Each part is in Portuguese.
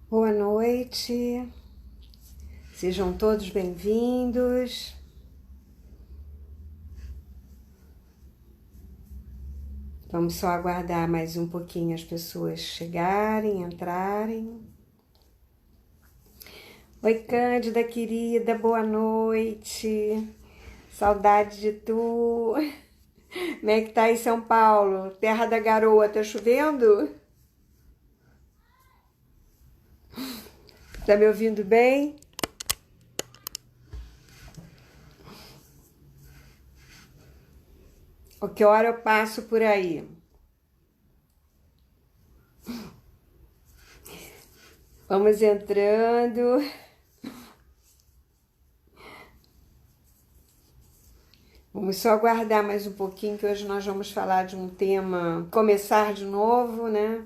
Boa noite, sejam todos bem-vindos. Vamos só aguardar mais um pouquinho as pessoas chegarem, entrarem. Oi, Cândida, querida, boa noite. Saudade de tu. Como é que tá em São Paulo? Terra da Garoa, tá chovendo? Tá me ouvindo bem? O que hora eu passo por aí? Vamos entrando. Vamos só aguardar mais um pouquinho, que hoje nós vamos falar de um tema, começar de novo, né?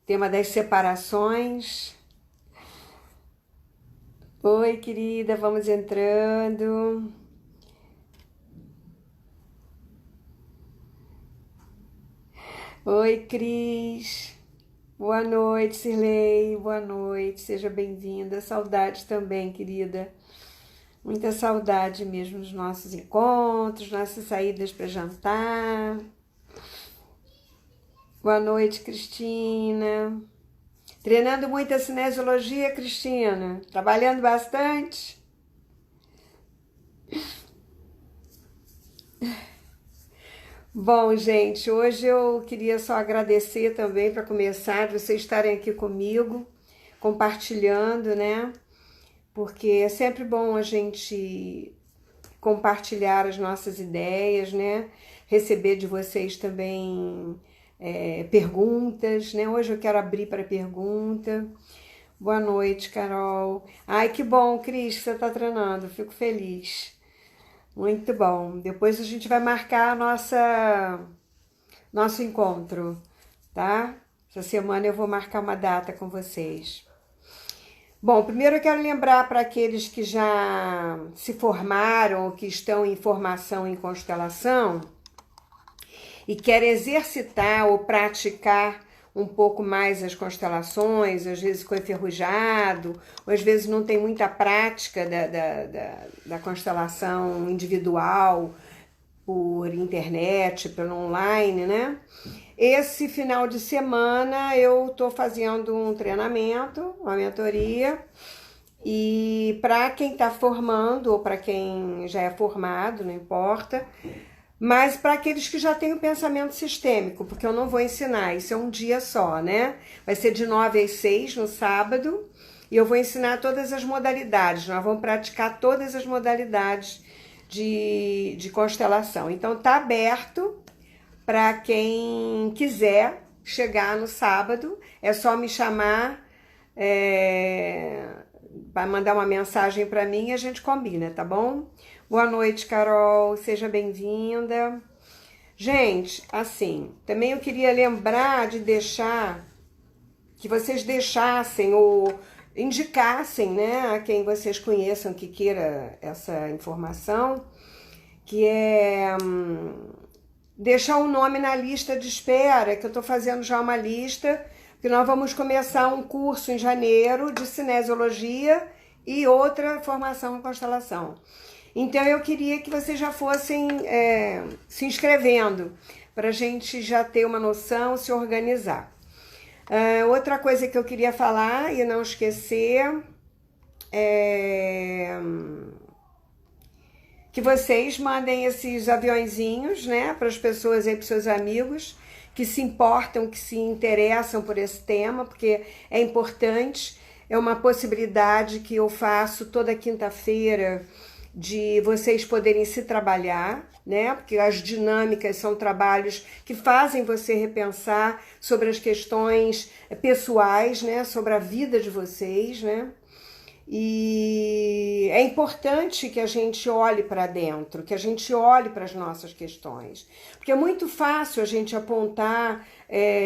Tema das separações. Oi, querida, vamos entrando. Oi, Cris. Boa noite, Cirlei. Boa noite, seja bem-vinda. Saudade também, querida. Muita saudade mesmo dos nossos encontros, nossas saídas para jantar. Boa noite, Cristina. Treinando muito a cinesiologia, Cristina? Trabalhando bastante? Bom, gente, hoje eu queria só agradecer também, para começar, vocês estarem aqui comigo, compartilhando, né? Porque é sempre bom a gente compartilhar as nossas ideias, né? Receber de vocês também perguntas, né? Hoje eu quero abrir para pergunta. Boa noite, Carol. Ai, que bom, Cris, que você está treinando. Fico feliz. Muito bom. Depois a gente vai marcar nosso encontro, tá? Essa semana eu vou marcar uma data com vocês. Bom, primeiro eu quero lembrar para aqueles que já se formaram ou que estão em formação em constelação e querem exercitar ou praticar um pouco mais as constelações, às vezes ficou enferrujado, ou às vezes não tem muita prática da constelação individual, por internet, pelo online, né? Esse final de semana eu tô fazendo um treinamento, uma mentoria, e para quem está formando ou para quem já é formado, não importa, mas para aqueles que já têm o pensamento sistêmico, porque eu não vou ensinar, isso é um dia só, né? Vai ser de 9 às 6 no sábado, e eu vou ensinar todas as modalidades, nós vamos praticar todas as modalidades de constelação. Então tá aberto para quem quiser chegar no sábado, é só me chamar, vai mandar uma mensagem para mim e a gente combina, tá bom? Boa noite, Carol, seja bem-vinda. Gente, assim, também eu queria lembrar de deixar, que vocês deixassem ou indicassem, né, a quem vocês conheçam que queira essa informação, que é deixar um nome na lista de espera, que eu tô fazendo já uma lista, que nós vamos começar um curso em janeiro de cinesiologia e outra formação em constelação. Então eu queria que vocês já fossem se inscrevendo, para a gente já ter uma noção, se organizar. Outra coisa que eu queria falar e não esquecer é que vocês mandem esses aviõezinhos, né, para as pessoas aí, para os seus amigos que se importam, que se interessam por esse tema, porque é importante, é uma possibilidade que eu faço toda quinta-feira de vocês poderem se trabalhar, né? Porque as dinâmicas são trabalhos que fazem você repensar sobre as questões pessoais, né? Sobre a vida de vocês, né? E é importante que a gente olhe para dentro, que a gente olhe para as nossas questões, porque é muito fácil a gente apontar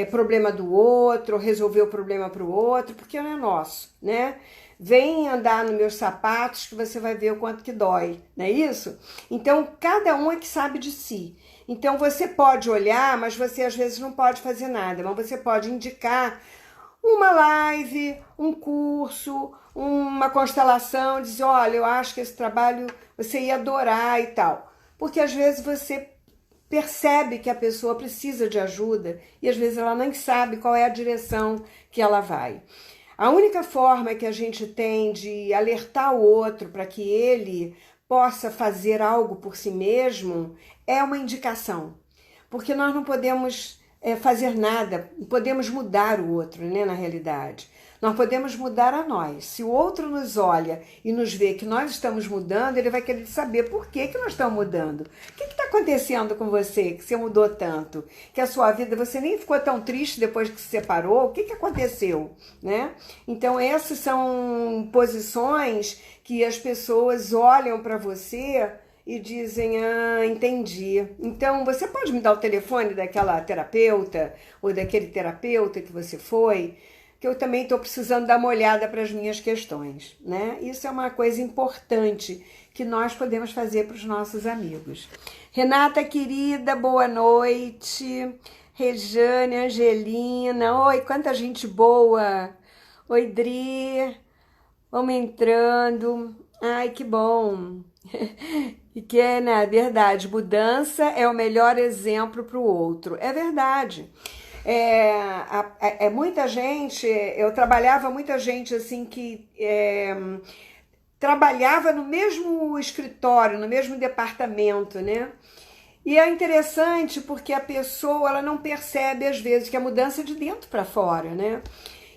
problema do outro, resolver o problema para o outro, porque não é nosso, né? Vem andar nos meus sapatos que você vai ver o quanto que dói, não é isso? Então, cada um é que sabe de si. Então, você pode olhar, mas você às vezes não pode fazer nada, mas você pode indicar uma live, um curso, uma constelação, dizer, olha, eu acho que esse trabalho você ia adorar e tal. Porque às vezes você percebe que a pessoa precisa de ajuda e às vezes ela nem sabe qual é a direção que ela vai. A única forma que a gente tem de alertar o outro para que ele possa fazer algo por si mesmo é uma indicação. Porque nós não podemos fazer nada, podemos mudar o outro, né, na realidade. Nós podemos mudar a nós. Se o outro nos olha e nos vê que nós estamos mudando, ele vai querer saber por que nós estamos mudando. O que está acontecendo com você, que você mudou tanto? Que a sua vida, você nem ficou tão triste depois que se separou? O que aconteceu? Né? Então, essas são posições que as pessoas olham para você e dizem, ah, entendi. Então, você pode me dar o telefone daquela terapeuta ou daquele terapeuta que você foi? Que eu também estou precisando dar uma olhada para as minhas questões, né? Isso é uma coisa importante que nós podemos fazer para os nossos amigos. Renata, querida, boa noite. Rejane, Angelina, oi, quanta gente boa. Oi, Dri, vamos entrando. Ai, que bom. E que é, né, verdade, mudança é o melhor exemplo para o outro. É verdade. Muita gente, eu trabalhava muita gente assim que trabalhava no mesmo escritório, no mesmo departamento, né? E é interessante porque a pessoa ela não percebe às vezes que a mudança é de dentro para fora, né?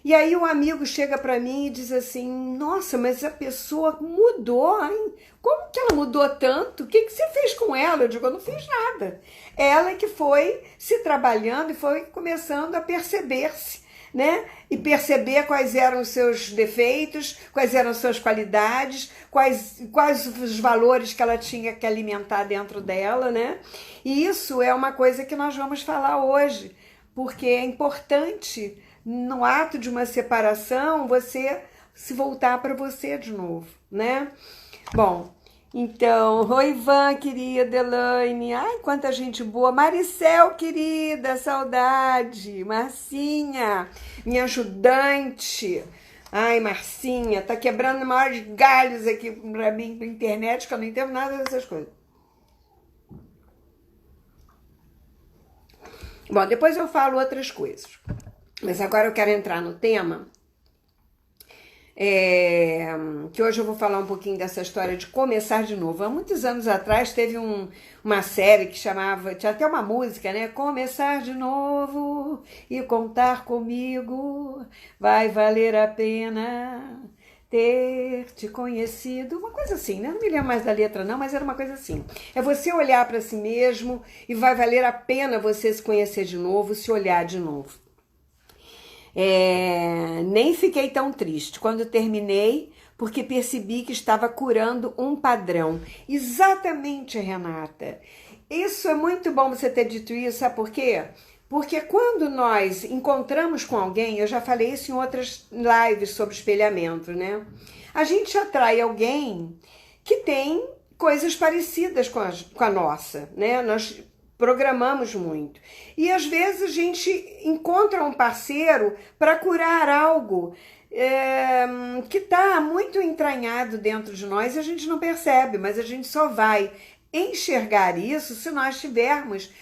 E aí um amigo chega para mim e diz assim, nossa, mas a pessoa mudou, hein? Como que ela mudou tanto? O que você fez com ela? Eu digo, eu não fiz nada. Ela que foi se trabalhando e foi começando a perceber-se, né? E perceber quais eram os seus defeitos, quais eram as suas qualidades, quais os valores que ela tinha que alimentar dentro dela, né? E isso é uma coisa que nós vamos falar hoje, porque é importante no ato de uma separação, você se voltar para você de novo, né? Bom, então, oi, Ivan, querida, Elaine, ai, quanta gente boa, Maricel, querida, saudade, Marcinha, minha ajudante, ai, Marcinha, tá quebrando maiores galhos aqui pra mim, na internet, que eu não entendo nada dessas coisas. Bom, depois eu falo outras coisas. Mas agora eu quero entrar no tema, que hoje eu vou falar um pouquinho dessa história de começar de novo. Há muitos anos atrás teve uma série que chamava, tinha até uma música, né? Começar de novo e contar comigo, vai valer a pena ter te conhecido, uma coisa assim, né? Não me lembro mais da letra não, mas era uma coisa assim. É você olhar para si mesmo e vai valer a pena você se conhecer de novo, se olhar de novo. Nem fiquei tão triste quando terminei, porque percebi que estava curando um padrão. Exatamente, Renata. Isso é muito bom você ter dito isso, sabe por quê? Porque quando nós encontramos com alguém, eu já falei isso em outras lives sobre espelhamento, né? A gente atrai alguém que tem coisas parecidas com a nossa, né? Nós programamos muito. E às vezes a gente encontra um parceiro para curar algo que está muito entranhado dentro de nós e a gente não percebe, mas a gente só vai enxergar isso se nós tivermos,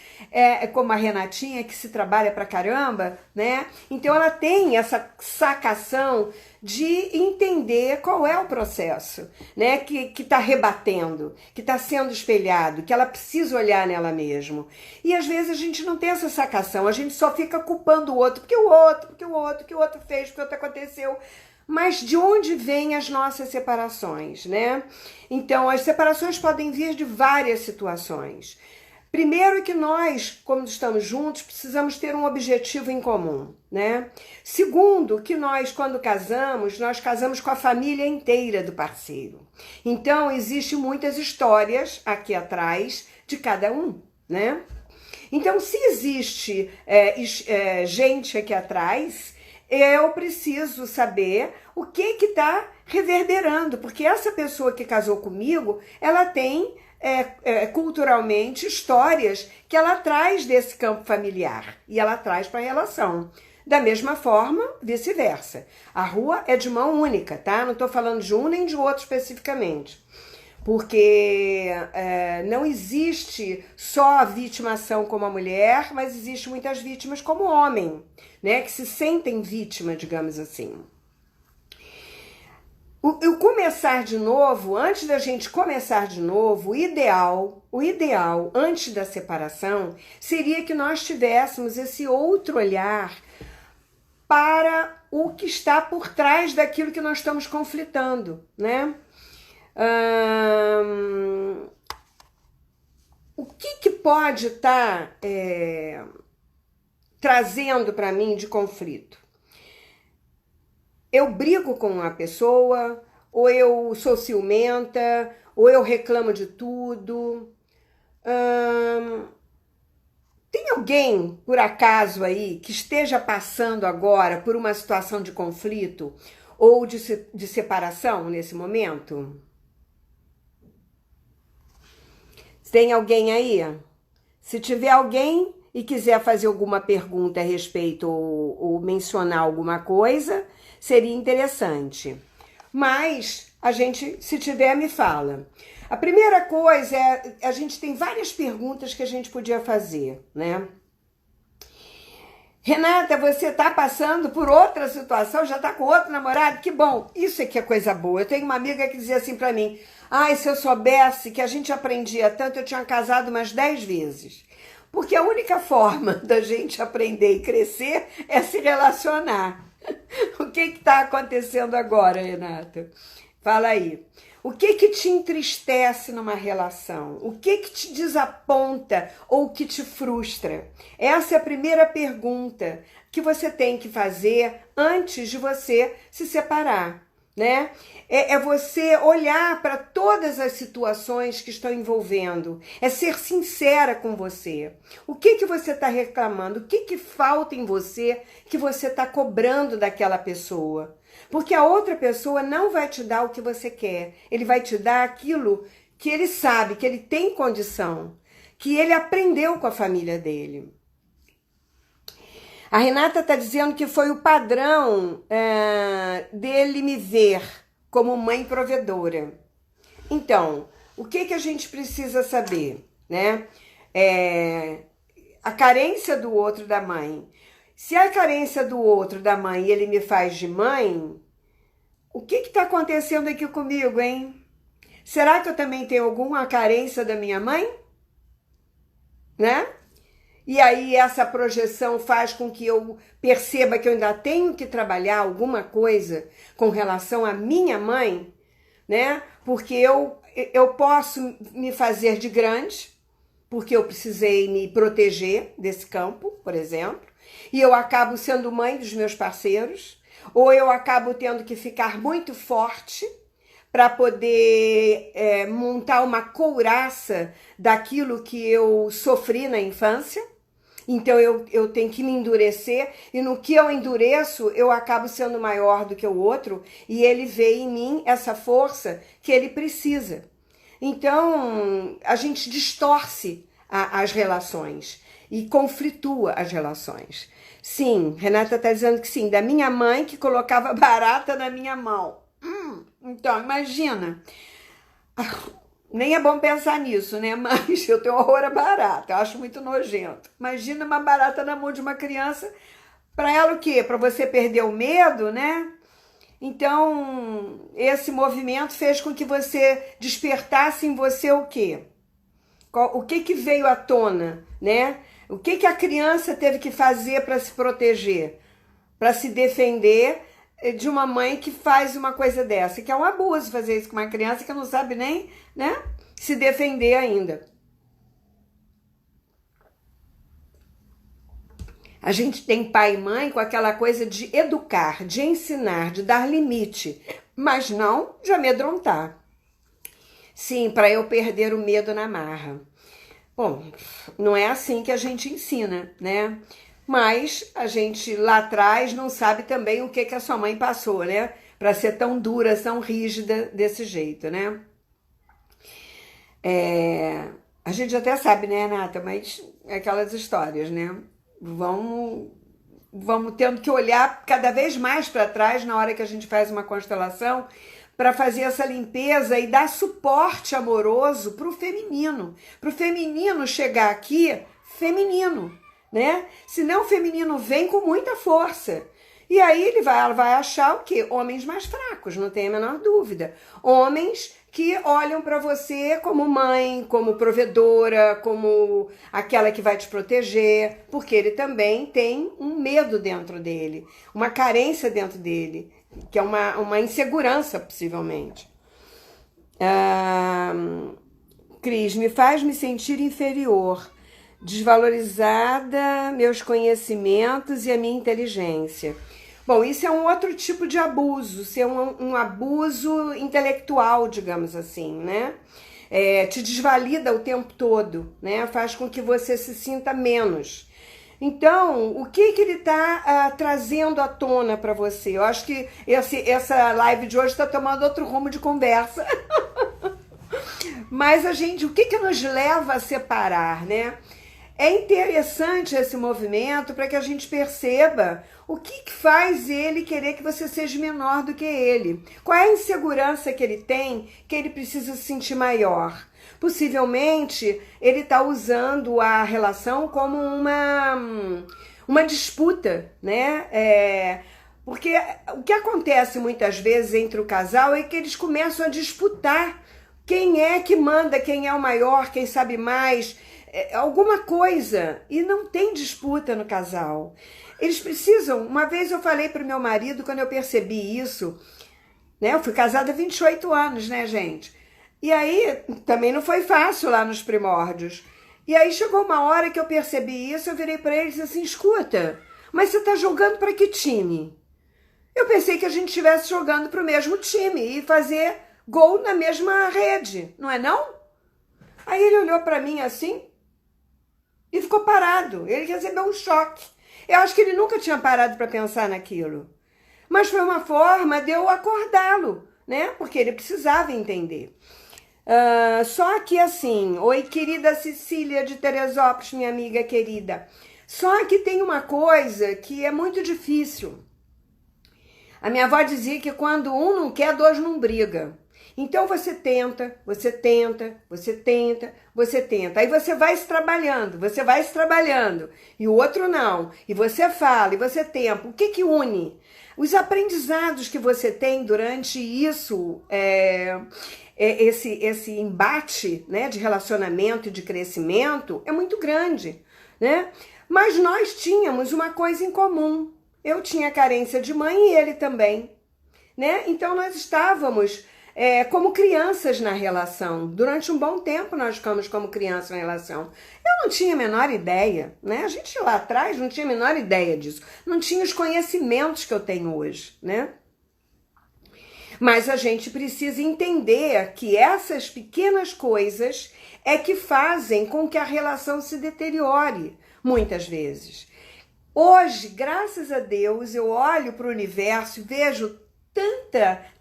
como a Renatinha, que se trabalha pra caramba, né? Então ela tem essa sacação de entender qual é o processo, né? Que está rebatendo, que está sendo espelhado, que ela precisa olhar nela mesma. E às vezes a gente não tem essa sacação, a gente só fica culpando o outro, porque o outro fez, porque o outro aconteceu. Mas de onde vêm as nossas separações, né? Então, as separações podem vir de várias situações. Primeiro que nós, quando estamos juntos, precisamos ter um objetivo em comum, né? Segundo, que nós, quando casamos, nós casamos com a família inteira do parceiro. Então, existem muitas histórias aqui atrás de cada um, né? Então, se existe gente aqui atrás, eu preciso saber o que está reverberando, porque essa pessoa que casou comigo, ela tem culturalmente histórias que ela traz desse campo familiar e ela traz para a relação. Da mesma forma, vice-versa. A rua é de mão única, tá? Não estou falando de um nem de outro especificamente. Porque não existe só a vitimação como a mulher, mas existe muitas vítimas como homem, né? Que se sentem vítima, digamos assim. O começar de novo, antes da gente começar de novo, o ideal antes da separação seria que nós tivéssemos esse outro olhar para o que está por trás daquilo que nós estamos conflitando, né? O que pode estar trazendo para mim de conflito? Eu brigo com uma pessoa, ou eu sou ciumenta, ou eu reclamo de tudo. Tem alguém, por acaso, aí, que esteja passando agora por uma situação de conflito ou de separação nesse momento? Tem alguém aí? Se tiver alguém e quiser fazer alguma pergunta a respeito ou mencionar alguma coisa, seria interessante. Mas a gente, se tiver, me fala. A primeira coisa é, a gente tem várias perguntas que a gente podia fazer, né? Renata, você está passando por outra situação, já está com outro namorado? Que bom, isso é que é coisa boa. Eu tenho uma amiga que dizia assim para mim, ai, se eu soubesse que a gente aprendia tanto, eu tinha casado umas 10 vezes. Porque a única forma da gente aprender e crescer é se relacionar. O que está acontecendo agora, Renata? Fala aí. O que te entristece numa relação? O que te desaponta ou que te frustra? Essa é a primeira pergunta que você tem que fazer antes de você se separar, né? É você olhar para todas as situações que estão envolvendo. É ser sincera com você. O que você está reclamando? O que falta em você que você está cobrando daquela pessoa? Porque a outra pessoa não vai te dar o que você quer. Ele vai te dar aquilo que ele sabe, que ele tem condição, que ele aprendeu com a família dele. A Renata está dizendo que foi o padrão dele me ver como mãe provedora. Então, o que a gente precisa saber, né? A carência do outro da mãe. Se a carência do outro da mãe ele me faz de mãe, o que está acontecendo aqui comigo, hein? Será que eu também tenho alguma carência da minha mãe? Né? E aí essa projeção faz com que eu perceba que eu ainda tenho que trabalhar alguma coisa com relação à minha mãe, né? Porque eu posso me fazer de grande, porque eu precisei me proteger desse campo, por exemplo, e eu acabo sendo mãe dos meus parceiros, ou eu acabo tendo que ficar muito forte para poder montar uma couraça daquilo que eu sofri na infância. Então eu tenho que me endurecer, e no que eu endureço, eu acabo sendo maior do que o outro, e ele vê em mim essa força que ele precisa. Então a gente distorce as relações e conflitua as relações. Sim, Renata está dizendo que sim, da minha mãe que colocava barata na minha mão. Então, imagina. Nem é bom pensar nisso, né? Mas eu tenho horror a barata, eu acho muito nojento. Imagina uma barata na mão de uma criança, para ela o quê? Para você perder o medo, né? Então, esse movimento fez com que você despertasse em você o quê? O que veio à tona, né? O que a criança teve que fazer para se proteger, para se defender de uma mãe que faz uma coisa dessa, que é um abuso fazer isso com uma criança que não sabe nem, né, se defender ainda. A gente tem pai e mãe com aquela coisa de educar, de ensinar, de dar limite, mas não de amedrontar. Sim, para eu perder o medo na marra. Bom, não é assim que a gente ensina, né? Mas a gente lá atrás não sabe também o que a sua mãe passou, né? Para ser tão dura, tão rígida desse jeito, né? A gente até sabe, né, Renata? Mas é aquelas histórias, né? Vão vamos tendo que olhar cada vez mais para trás na hora que a gente faz uma constelação para fazer essa limpeza e dar suporte amoroso para o feminino chegar aqui feminino, né? Senão o feminino vem com muita força. E aí ela vai achar o quê? Homens mais fracos, não tem a menor dúvida. Homens que olham para você como mãe, como provedora, como aquela que vai te proteger, porque ele também tem um medo dentro dele, uma carência dentro dele, que é uma insegurança, possivelmente. Cris, me faz me sentir inferior, desvalorizada, meus conhecimentos e a minha inteligência. Bom, isso é um outro tipo de abuso, isso é um abuso intelectual, digamos assim, né? Te desvalida o tempo todo, né? Faz com que você se sinta menos. Então, o que ele está trazendo à tona para você? Eu acho que essa live de hoje está tomando outro rumo de conversa. Mas o que nos leva a separar, né? É interessante esse movimento para que a gente perceba o que faz ele querer que você seja menor do que ele. Qual é a insegurança que ele tem que ele precisa se sentir maior? Possivelmente, ele está usando a relação como uma disputa, né? Porque o que acontece muitas vezes entre o casal é que eles começam a disputar quem é que manda, quem é o maior, quem sabe mais, alguma coisa. E não tem disputa no casal. Eles precisam... Uma vez eu falei para o meu marido, quando eu percebi isso, né? Eu fui casada há 28 anos, né, gente? E aí, também não foi fácil lá nos primórdios. E aí chegou uma hora que eu percebi isso, eu virei para ele e disse assim, escuta, mas você tá jogando para que time? Eu pensei que a gente estivesse jogando para o mesmo time e fazer gol na mesma rede, não é não? Aí ele olhou para mim assim e ficou parado. Ele recebeu um choque. Eu acho que ele nunca tinha parado para pensar naquilo. Mas foi uma forma de eu acordá-lo, né? Porque ele precisava entender. Só que assim, oi querida Cecília de Teresópolis, minha amiga querida, só que tem uma coisa que é muito difícil. A minha avó dizia que quando um não quer, dois não briga. Então você tenta, você tenta, você tenta, você tenta. Aí você vai se trabalhando, e o outro não. E você fala, e você tenta. O que une? Os aprendizados que você tem durante isso, esse embate, né, de relacionamento e de crescimento é muito grande, né? Mas nós tínhamos uma coisa em comum. Eu tinha carência de mãe e ele também, né? Então nós estávamos como crianças na relação. Durante um bom tempo nós ficamos como crianças na relação. Eu não tinha a menor ideia, né? A gente lá atrás não tinha a menor ideia disso. Não tinha os conhecimentos que eu tenho hoje, né? Mas a gente precisa entender que essas pequenas coisas é que fazem com que a relação se deteriore, muitas vezes. Hoje, graças a Deus, eu olho para o universo e vejo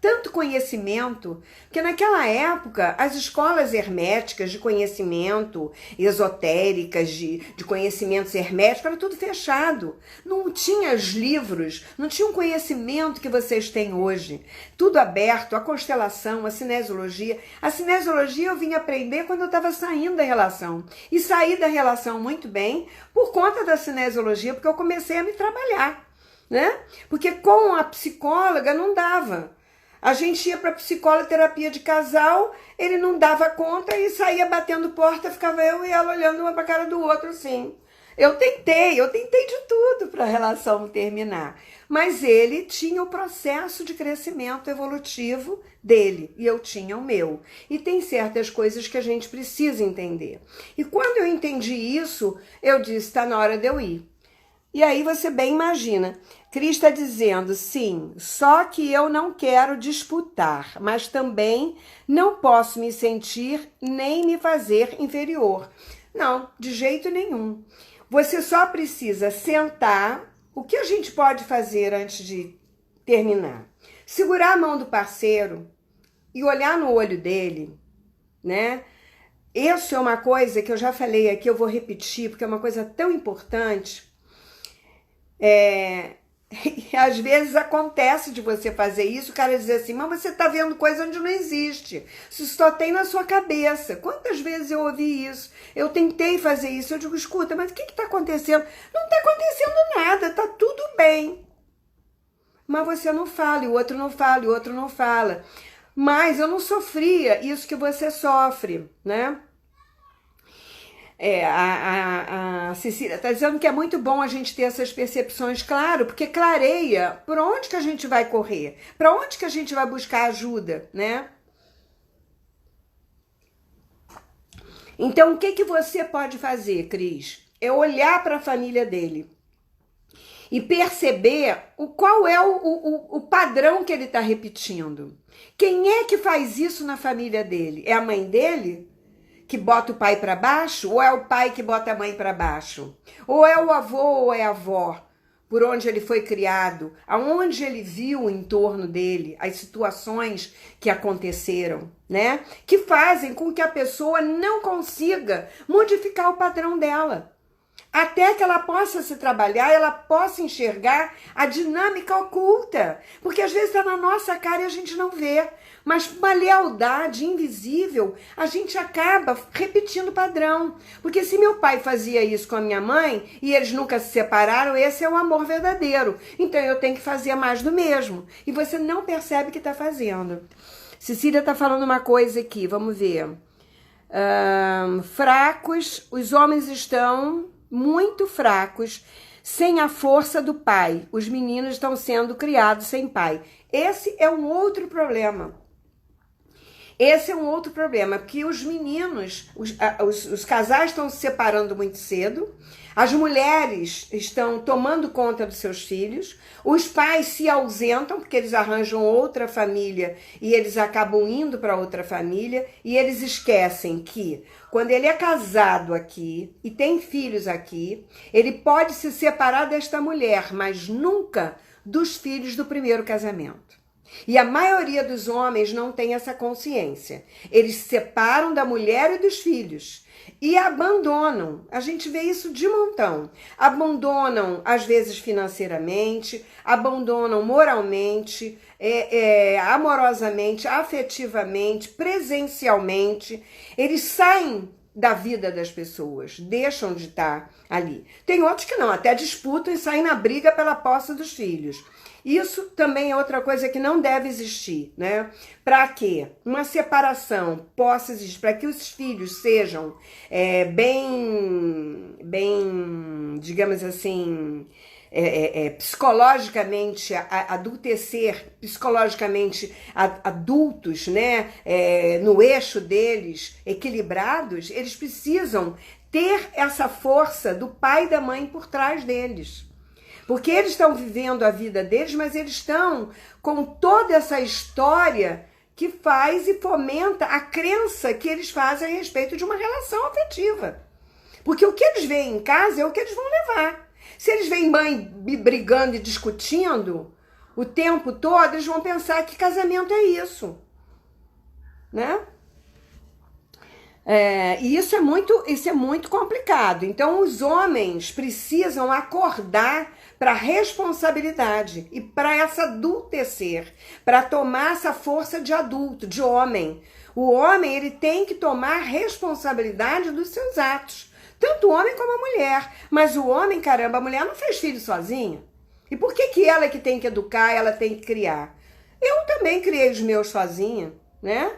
tanto conhecimento, que naquela época as escolas herméticas de conhecimento, esotéricas, de conhecimentos herméticos, era tudo fechado. Não tinha os livros, não tinha o conhecimento que vocês têm hoje. Tudo aberto, a constelação, a cinesiologia. A cinesiologia eu vim aprender quando eu estava saindo da relação. E saí da relação muito bem por conta da cinesiologia, porque eu comecei a me trabalhar, né? Porque com a psicóloga não dava. A gente ia para psicóloga, terapia de casal, ele não dava conta e saía batendo porta, ficava eu e ela olhando uma para a cara do outro assim. Eu tentei de tudo para a relação terminar. Mas ele tinha o processo de crescimento evolutivo dele e eu tinha o meu. E tem certas coisas que a gente precisa entender. E quando eu entendi isso, eu disse, está na hora de eu ir. E aí você bem imagina, Cris está dizendo, sim, só que eu não quero disputar, mas também não posso me sentir nem me fazer inferior. Não, de jeito nenhum. Você só precisa sentar. O que a gente pode fazer antes de terminar? Segurar a mão do parceiro e olhar no olho dele, né? Isso é uma coisa que eu já falei aqui, eu vou repetir, porque é uma coisa tão importante. É, e às vezes acontece de você fazer isso, o cara dizer assim, mas você tá vendo coisa onde não existe. Isso só tem na sua cabeça. Quantas vezes eu ouvi isso? Eu tentei fazer isso, eu digo, escuta, mas o que tá acontecendo? Não tá acontecendo nada, tá tudo bem. Mas você não fala, e o outro não fala, e o outro não fala. Mas eu não sofria isso que você sofre, né? A Cecília está dizendo que é muito bom a gente ter essas percepções, claro, porque clareia por onde que a gente vai correr, para onde que a gente vai buscar ajuda, né? Então, o que que você pode fazer, Cris? É olhar para a família dele e perceber qual é o padrão que ele está repetindo. Quem é que faz isso na família dele? É a mãe dele? Que bota o pai para baixo? Ou é o pai que bota a mãe para baixo? Ou é o avô ou é a avó? Por onde ele foi criado? Aonde ele viu o entorno dele? As situações que aconteceram, né? Que fazem com que a pessoa não consiga modificar o padrão dela. Até que ela possa se trabalhar, ela possa enxergar a dinâmica oculta. Porque às vezes está na nossa cara e a gente não vê. Mas uma lealdade invisível, a gente acaba repetindo o padrão. Porque se meu pai fazia isso com a minha mãe e eles nunca se separaram, esse é o amor verdadeiro. Então eu tenho que fazer mais do mesmo. E você não percebe que está fazendo. Cecília está falando uma coisa aqui, vamos ver. Fracos, os homens estão muito fracos, sem a força do pai. Os meninos estão sendo criados sem pai. Esse é um outro problema. Esse é um outro problema, porque os meninos, os casais estão se separando muito cedo, as mulheres estão tomando conta dos seus filhos, os pais se ausentam porque eles arranjam outra família e eles acabam indo para outra família e eles esquecem que quando ele é casado aqui e tem filhos aqui, ele pode se separar desta mulher, mas nunca dos filhos do primeiro casamento. E a maioria dos homens não tem essa consciência. Eles se separam da mulher e dos filhos e abandonam. A gente vê isso de montão. Abandonam, às vezes, financeiramente, abandonam moralmente, amorosamente, afetivamente, presencialmente. Eles saem da vida das pessoas, deixam de estar ali. Tem outros que não, até disputam e saem na briga pela posse dos filhos. Isso também é outra coisa que não deve existir, né? Para que uma separação possa existir, para que os filhos sejam bem, digamos assim, psicologicamente adultecer, psicologicamente adultos, né? No eixo deles, equilibrados, eles precisam ter essa força do pai e da mãe por trás deles. Porque eles estão vivendo a vida deles, mas eles estão com toda essa história que faz e fomenta a crença que eles fazem a respeito de uma relação afetiva. Porque o que eles veem em casa é o que eles vão levar. Se eles veem mãe brigando e discutindo o tempo todo, eles vão pensar que casamento é isso, né? E isso é muito complicado. Então, os homens precisam acordar para a responsabilidade e para essa adultecer, para tomar essa força de adulto, de homem. O homem, ele tem que tomar responsabilidade dos seus atos, tanto o homem como a mulher. Mas o homem, caramba, a mulher não fez filho sozinha. E por que ela é que tem que educar, ela tem que criar? Eu também criei os meus sozinha, né?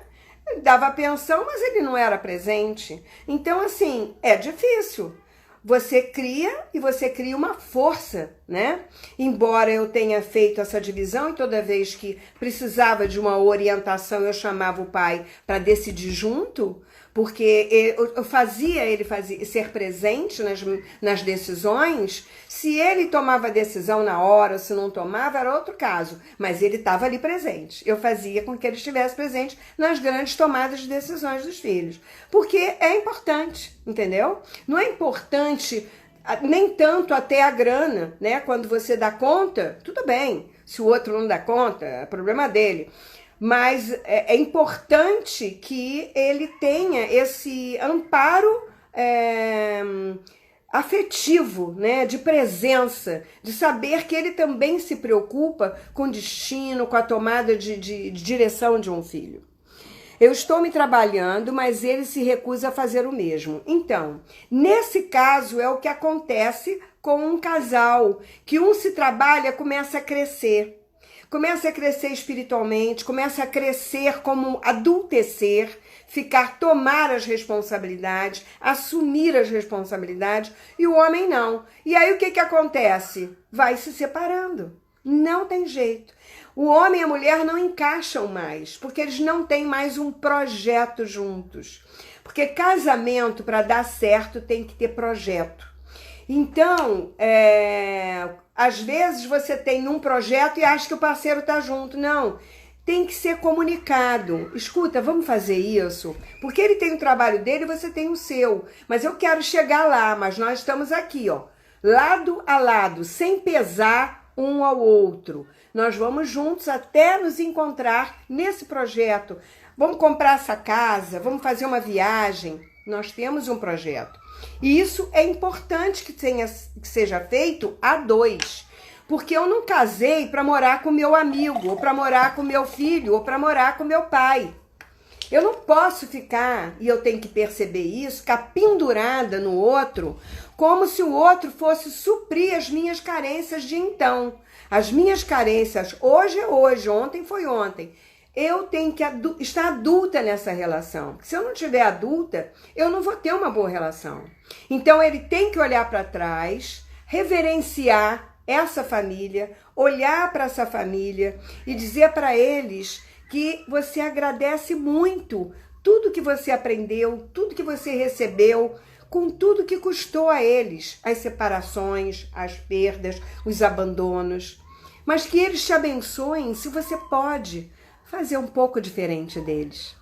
Ele dava pensão, mas ele não era presente. Então, assim, é difícil. Você cria e você cria uma força, né? Embora eu tenha feito essa divisão e toda vez que precisava de uma orientação, eu chamava o pai para decidir junto, porque eu fazia ele ser presente nas decisões. Se ele tomava a decisão na hora, ou se não tomava, era outro caso. Mas ele estava ali presente. Eu fazia com que ele estivesse presente nas grandes tomadas de decisões dos filhos. Porque é importante, entendeu? Não é importante nem tanto até a grana, né? Quando você dá conta, tudo bem. Se o outro não dá conta, é problema dele. Mas é importante que ele tenha esse amparo afetivo, né, de presença, de saber que ele também se preocupa com o destino, com a tomada de direção de um filho. Eu estou me trabalhando, mas ele se recusa a fazer o mesmo. Então, nesse caso é o que acontece com um casal, que um se trabalha, começa a crescer espiritualmente, começa a crescer como adultecer, tomar as responsabilidades, assumir as responsabilidades, e o homem não. E aí o que acontece? Vai se separando. Não tem jeito. O homem e a mulher não encaixam mais, porque eles não têm mais um projeto juntos. Porque casamento, para dar certo, tem que ter projeto. Então, às vezes você tem um projeto e acha que o parceiro está junto. Não, tem que ser comunicado. Escuta, vamos fazer isso? Porque ele tem o trabalho dele e você tem o seu. Mas eu quero chegar lá, mas nós estamos aqui, ó, lado a lado, sem pesar um ao outro. Nós vamos juntos até nos encontrar nesse projeto. Vamos comprar essa casa, vamos fazer uma viagem. Nós temos um projeto. E isso é importante que seja feito a dois. Porque eu não casei para morar com meu amigo, ou para morar com meu filho, ou para morar com meu pai. Eu não posso ficar, e eu tenho que perceber isso, ficar pendurada no outro, como se o outro fosse suprir as minhas carências de então. As minhas carências, hoje é hoje, ontem foi ontem. Eu tenho que estar adulta nessa relação. Se eu não estiver adulta, eu não vou ter uma boa relação. Então ele tem que olhar para trás, reverenciar essa família, olhar para essa família e dizer para eles que você agradece muito tudo que você aprendeu, tudo que você recebeu, com tudo que custou a eles, as separações, as perdas, os abandonos. Mas que eles te abençoem se você pode fazer um pouco diferente deles.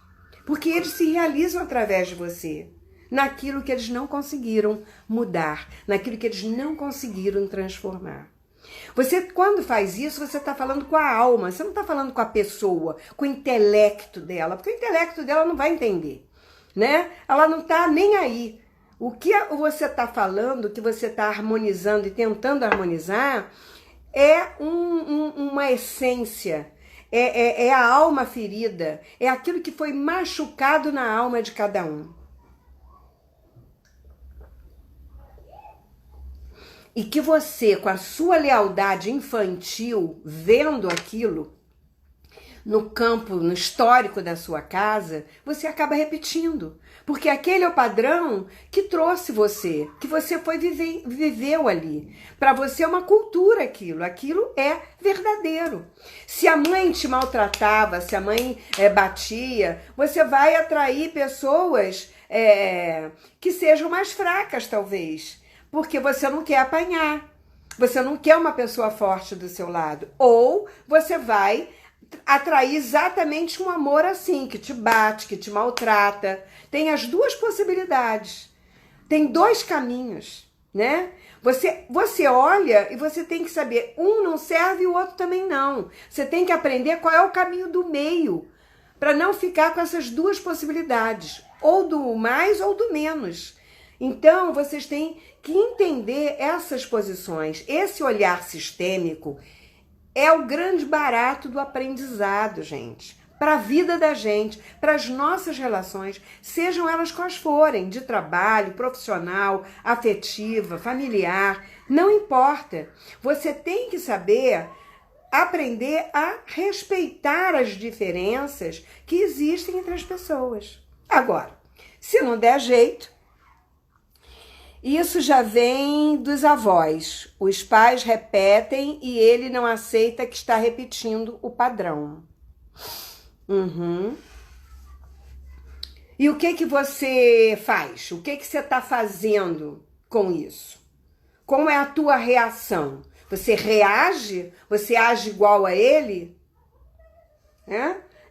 Porque eles se realizam através de você, naquilo que eles não conseguiram mudar, naquilo que eles não conseguiram transformar. Você, quando faz isso, você está falando com a alma, você não está falando com a pessoa, com o intelecto dela, porque o intelecto dela não vai entender, né? Ela não está nem aí. O que você está falando, o que você está harmonizando e tentando harmonizar, é uma essência, é a alma ferida, é aquilo que foi machucado na alma de cada um. E que você, com a sua lealdade infantil, vendo aquilo no campo, no histórico da sua casa, você acaba repetindo. Porque aquele é o padrão que trouxe você, que você viveu ali. Para você é uma cultura aquilo é verdadeiro. Se a mãe te maltratava, se a mãe batia, você vai atrair pessoas que sejam mais fracas, talvez. Porque você não quer apanhar, você não quer uma pessoa forte do seu lado. Ou você vai atrair exatamente um amor assim, que te bate, que te maltrata. Tem as duas possibilidades, tem dois caminhos, né? Você olha e você tem que saber, um não serve e o outro também não. Você tem que aprender qual é o caminho do meio, para não ficar com essas duas possibilidades, ou do mais ou do menos. Então, vocês têm que entender essas posições. Esse olhar sistêmico é o grande barato do aprendizado, gente. Para a vida da gente, para as nossas relações, sejam elas quais forem, de trabalho, profissional, afetiva, familiar, não importa. Você tem que saber aprender a respeitar as diferenças que existem entre as pessoas. Agora, se não der jeito, isso já vem dos avós. Os pais repetem e ele não aceita que está repetindo o padrão. E o que você faz? O que você está fazendo com isso? Como é a tua reação? Você reage? Você age igual a ele?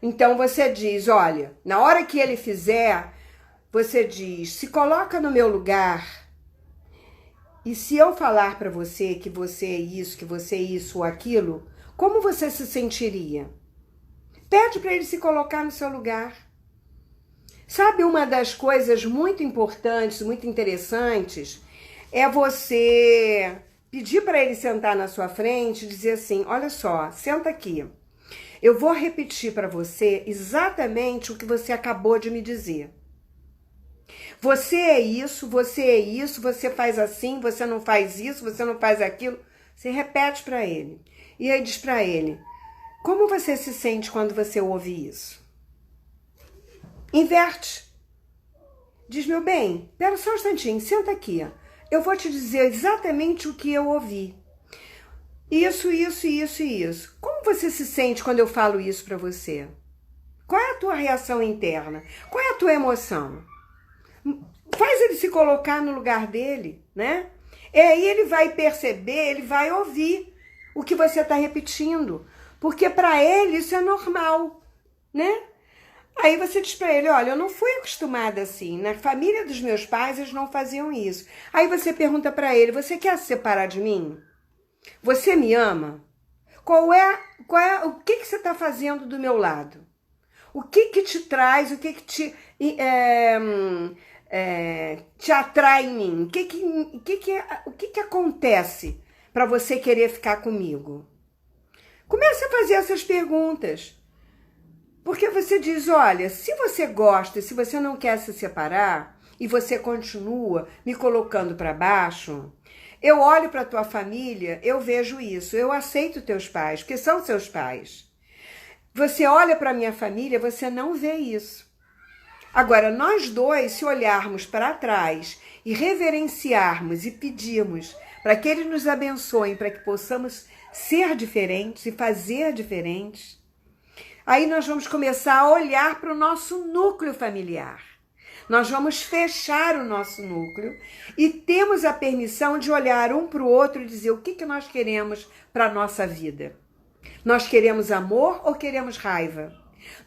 Então você diz, olha, na hora que ele fizer, você diz, se coloca no meu lugar. E se eu falar para você que você é isso ou aquilo, como você se sentiria? Pede para ele se colocar no seu lugar. Sabe, uma das coisas muito importantes, muito interessantes, é você pedir para ele sentar na sua frente e dizer assim: olha só, senta aqui. Eu vou repetir para você exatamente o que você acabou de me dizer. Você é isso, você faz assim, você não faz isso, você não faz aquilo. Você repete para ele. E aí diz para ele: como você se sente quando você ouve isso? Inverte. Diz: meu bem, espera só um instantinho, senta aqui. Eu vou te dizer exatamente o que eu ouvi. Isso. Como você se sente quando eu falo isso para você? Qual é a tua reação interna? Qual é a tua emoção? Faz ele se colocar no lugar dele, né? E aí ele vai perceber, ele vai ouvir o que você está repetindo. Porque para ele isso é normal, né? Aí você diz para ele: olha, eu não fui acostumada assim. Na família dos meus pais eles não faziam isso. Aí você pergunta para ele: você quer se separar de mim? Você me ama? O que você está fazendo do meu lado? O que te traz, o que te atrai em mim? O que acontece para você querer ficar comigo? Comece a fazer essas perguntas. Porque você diz: olha, se você gosta, se você não quer se separar e você continua me colocando para baixo, eu olho para tua família, eu vejo isso, eu aceito teus pais, porque são seus pais. Você olha para minha família, você não vê isso. Agora, nós dois, se olharmos para trás e reverenciarmos e pedirmos para que Ele nos abençoe, para que possamos ser diferentes e fazer diferentes, aí nós vamos começar a olhar para o nosso núcleo familiar. Nós vamos fechar o nosso núcleo e temos a permissão de olhar um para o outro e dizer: o que nós queremos para a nossa vida? Nós queremos amor ou queremos raiva?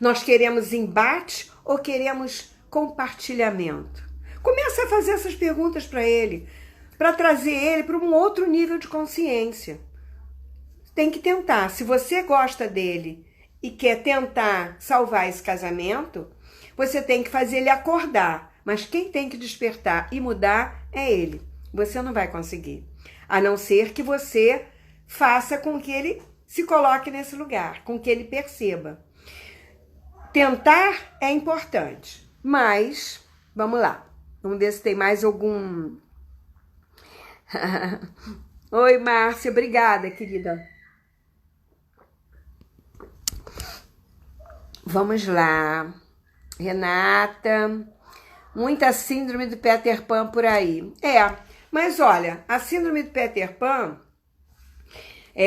Nós queremos embate ou queremos compartilhamento? Começa a fazer essas perguntas para ele, para trazer ele para um outro nível de consciência. Tem que tentar. Se você gosta dele e quer tentar salvar esse casamento, você tem que fazer ele acordar. Mas quem tem que despertar e mudar é ele. Você não vai conseguir. A não ser que você faça com que ele se coloque nesse lugar, com que ele perceba. Tentar é importante, mas vamos lá. Vamos ver se tem mais algum. Oi, Márcia, obrigada, querida. Vamos lá. Renata, muita síndrome do Peter Pan por aí. Mas olha, a síndrome do Peter Pan,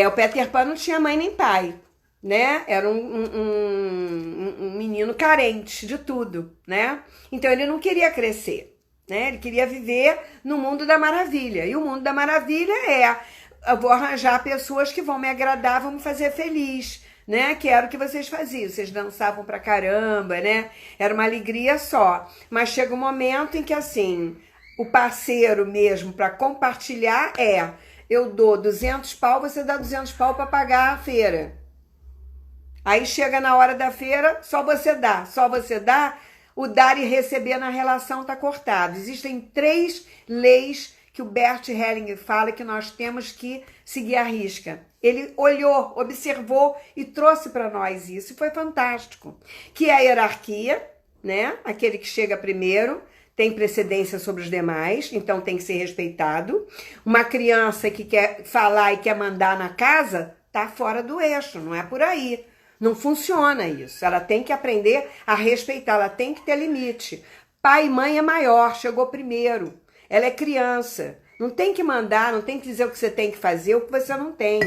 o Peter Pan não tinha mãe nem pai, né? Era um menino carente de tudo, né? Então ele não queria crescer, né? Ele queria viver no mundo da maravilha. E o mundo da maravilha eu vou arranjar pessoas que vão me agradar, vão me fazer feliz, né? Que era o que vocês faziam. Vocês dançavam pra caramba, né? Era uma alegria só. Mas chega um momento em que, assim, o parceiro mesmo para compartilhar eu dou 200 pau, você dá 200 pau para pagar a feira. Aí chega na hora da feira, só você dá, o dar e receber na relação tá cortado. Existem 3 leis que o Bert Hellinger fala que nós temos que seguir à risca. Ele olhou, observou e trouxe para nós isso, e foi fantástico. Que é a hierarquia, né? Aquele que chega primeiro tem precedência sobre os demais, então tem que ser respeitado. Uma criança que quer falar e quer mandar na casa, tá fora do eixo, não é por aí. Não funciona isso. Ela tem que aprender a respeitar, ela tem que ter limite. Pai e mãe é maior, chegou primeiro. Ela é criança. Não tem que mandar, não tem que dizer o que você tem que fazer, o que você não tem,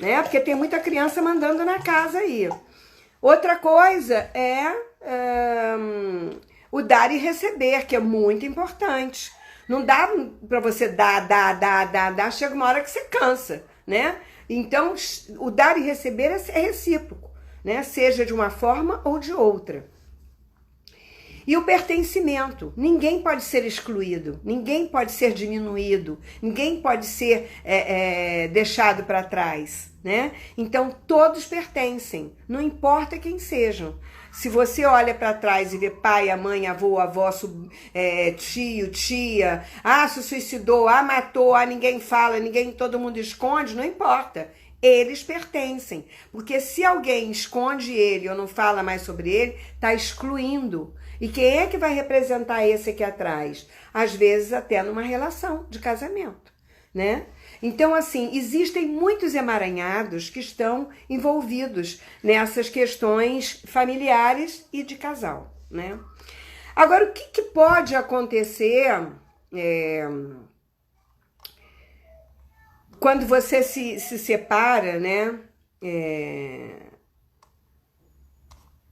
né? Porque tem muita criança mandando na casa aí. Outra coisa o dar e receber, que é muito importante. Não dá para você dar, chega uma hora que você cansa, né? Então, o dar e receber é recíproco, né? Seja de uma forma ou de outra. E o pertencimento. Ninguém pode ser excluído, ninguém pode ser diminuído, ninguém pode ser deixado para trás, né? Então, todos pertencem, não importa quem sejam. Se você olha para trás e vê pai, a mãe, avô, avó, tio, tia, se suicidou, matou, ninguém fala, todo mundo esconde, não importa. Eles pertencem, porque se alguém esconde ele ou não fala mais sobre ele, está excluindo. E quem é que vai representar esse aqui atrás? Às vezes até numa relação de casamento, né? Então, assim, existem muitos emaranhados que estão envolvidos nessas questões familiares e de casal, né? Agora, o que pode acontecer quando você se separa, né?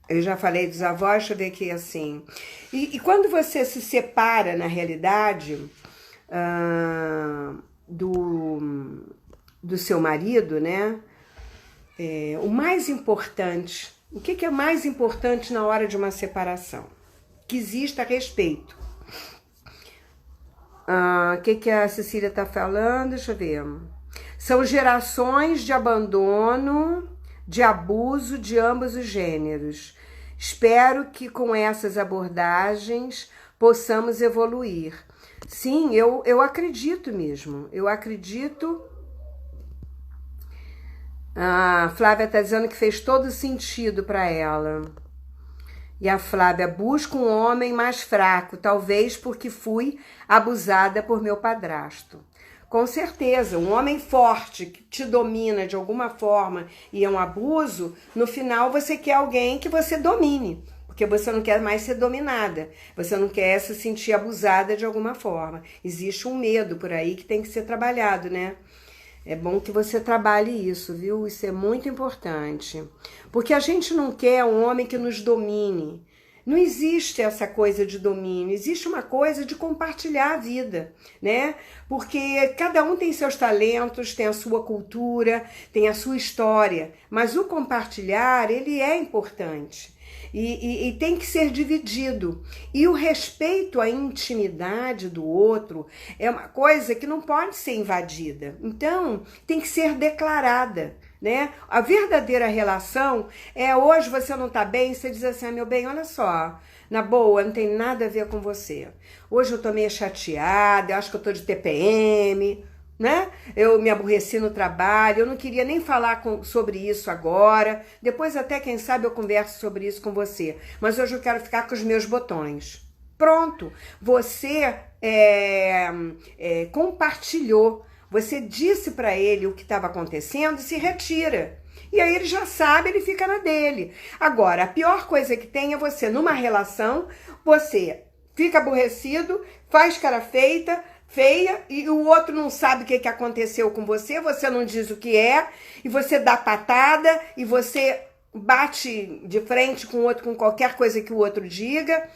Eu já falei dos avós, deixa eu ver aqui assim. E quando você se separa, na realidade, do seu marido, né? O mais importante, o que é mais importante na hora de uma separação? Que exista respeito. O que a Cecília está falando? Deixa eu ver. São gerações de abandono, de abuso de ambos os gêneros. Espero que com essas abordagens possamos evoluir. Sim, eu acredito mesmo. Eu acredito. A Flávia está dizendo que fez todo sentido para ela. E a Flávia: busca um homem mais fraco, talvez porque fui abusada por meu padrasto. Com certeza, um homem forte que te domina de alguma forma e é um abuso, no final você quer alguém que você domine, porque você não quer mais ser dominada, você não quer se sentir abusada de alguma forma. Existe um medo por aí que tem que ser trabalhado, né? É bom que você trabalhe isso, viu? Isso é muito importante. Porque a gente não quer um homem que nos domine. Não existe essa coisa de domínio, existe uma coisa de compartilhar a vida, né? Porque cada um tem seus talentos, tem a sua cultura, tem a sua história, mas o compartilhar, ele é importante. E tem que ser dividido. E o respeito à intimidade do outro é uma coisa que não pode ser invadida. Então, tem que ser declarada, né? A verdadeira relação é: hoje você não tá bem, você diz assim: meu bem, olha só, na boa, não tem nada a ver com você. Hoje eu tô meio chateada, eu acho que eu tô de TPM, né? Eu me aborreci no trabalho, eu não queria nem falar sobre isso agora. Depois até, quem sabe, eu converso sobre isso com você. Mas hoje eu quero ficar com os meus botões. Pronto, você compartilhou. Você disse para ele o que estava acontecendo e se retira. E aí ele já sabe, ele fica na dele. Agora, a pior coisa que tem é você, numa relação, você fica aborrecido, faz cara feia, e o outro não sabe o que aconteceu com você não diz o que é, e você dá patada, e você bate de frente com o outro com qualquer coisa que o outro diga.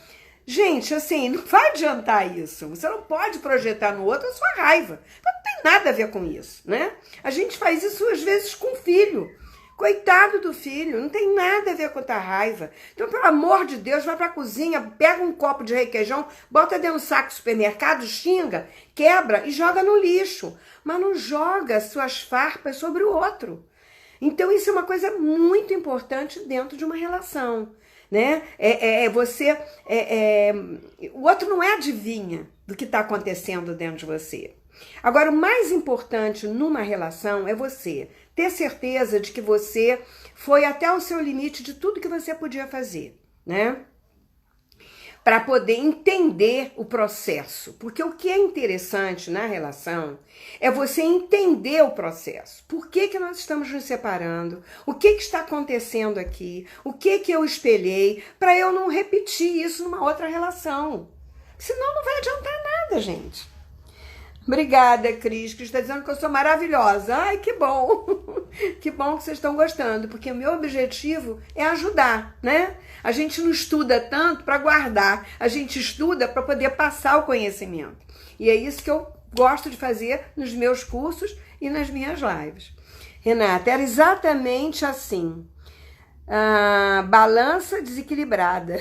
Gente, assim, não vai adiantar isso. Você não pode projetar no outro a sua raiva. Não tem nada a ver com isso, né? A gente faz isso às vezes com o filho. Coitado do filho, não tem nada a ver com a raiva. Então, pelo amor de Deus, vai pra cozinha, pega um copo de requeijão, bota dentro do saco do supermercado, xinga, quebra e joga no lixo. Mas não joga suas farpas sobre o outro. Então, isso é uma coisa muito importante dentro de uma relação, né? O outro não é adivinha do que está acontecendo dentro de você. Agora, o mais importante numa relação é você ter certeza de que você foi até o seu limite de tudo que você podia fazer, né? Para poder entender o processo. Porque o que é interessante na relação é você entender o processo. Por que nós estamos nos separando? O que está acontecendo aqui? O que eu espelhei? Para eu não repetir isso numa outra relação. Senão não vai adiantar nada, gente. Obrigada, Cris, que está dizendo que eu sou maravilhosa. Ai, que bom. Que bom que vocês estão gostando, porque o meu objetivo é ajudar, né? A gente não estuda tanto para guardar, a gente estuda para poder passar o conhecimento. E é isso que eu gosto de fazer nos meus cursos e nas minhas lives. Renata, era exatamente assim. Balança desequilibrada.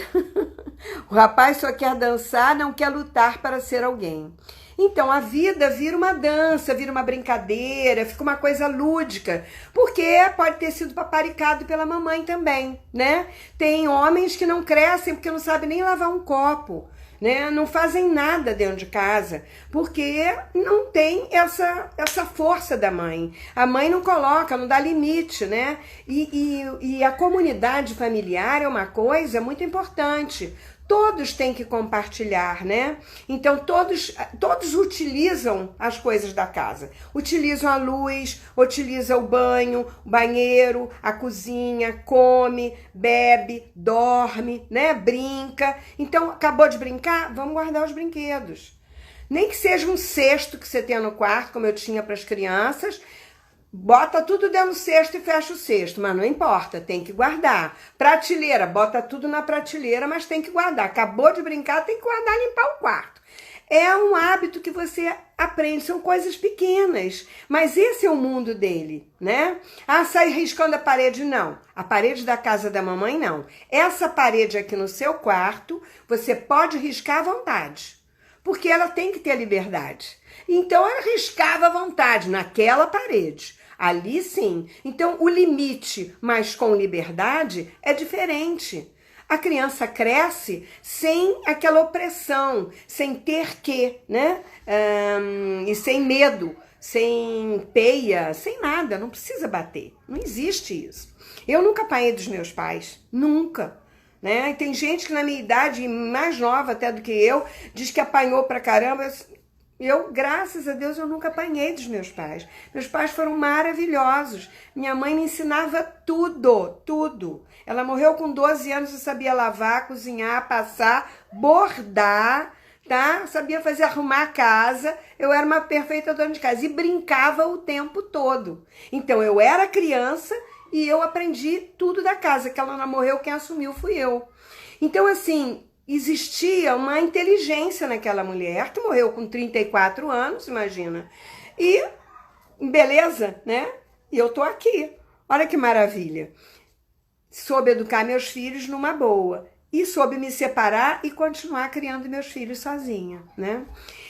O rapaz só quer dançar, não quer lutar para ser alguém. Então a vida vira uma dança, vira uma brincadeira, fica uma coisa lúdica, porque pode ter sido paparicado pela mamãe também, né? Tem homens que não crescem porque não sabem nem lavar um copo, né? Não fazem nada dentro de casa, porque não tem essa força da mãe. A mãe não coloca, não dá limite, né? E a comunidade familiar é uma coisa muito importante. Todos têm que compartilhar, né? Então, todos utilizam as coisas da casa. Utilizam a luz, utilizam o banho, o banheiro, a cozinha, come, bebe, dorme, né? Brinca. Então, acabou de brincar? Vamos guardar os brinquedos. Nem que seja um cesto que você tenha no quarto, como eu tinha para as crianças, bota tudo dentro do cesto e fecha o cesto, mas não importa, tem que guardar. Prateleira, bota tudo na prateleira, mas tem que guardar. Acabou de brincar, tem que guardar e limpar o quarto. É um hábito que você aprende, são coisas pequenas, mas esse é o mundo dele, né? Ah, sai riscando a parede, não. A parede da casa da mamãe, não. Essa parede aqui no seu quarto, você pode riscar à vontade, porque ela tem que ter a liberdade. Então, ela riscava à vontade naquela parede. Ali sim. Então, o limite, mas com liberdade, é diferente. A criança cresce sem aquela opressão, sem ter que, né? E sem medo, sem peia, sem nada. Não precisa bater. Não existe isso. Eu nunca apanhei dos meus pais. Nunca. Né? E tem gente que na minha idade, mais nova até do que eu, diz que apanhou pra caramba. Eu, graças a Deus, eu nunca apanhei dos meus pais. Meus pais foram maravilhosos. Minha mãe me ensinava tudo, tudo. Ela morreu com 12 anos, eu sabia lavar, cozinhar, passar, bordar, tá? Sabia fazer, arrumar a casa. Eu era uma perfeita dona de casa e brincava o tempo todo. Então, eu era criança e eu aprendi tudo da casa. Que ela não morreu, quem assumiu fui eu. Então, assim, existia uma inteligência naquela mulher, que morreu com 34 anos, imagina. E, beleza, né? E eu tô aqui. Olha que maravilha. Soube educar meus filhos numa boa. E soube me separar e continuar criando meus filhos sozinha, né?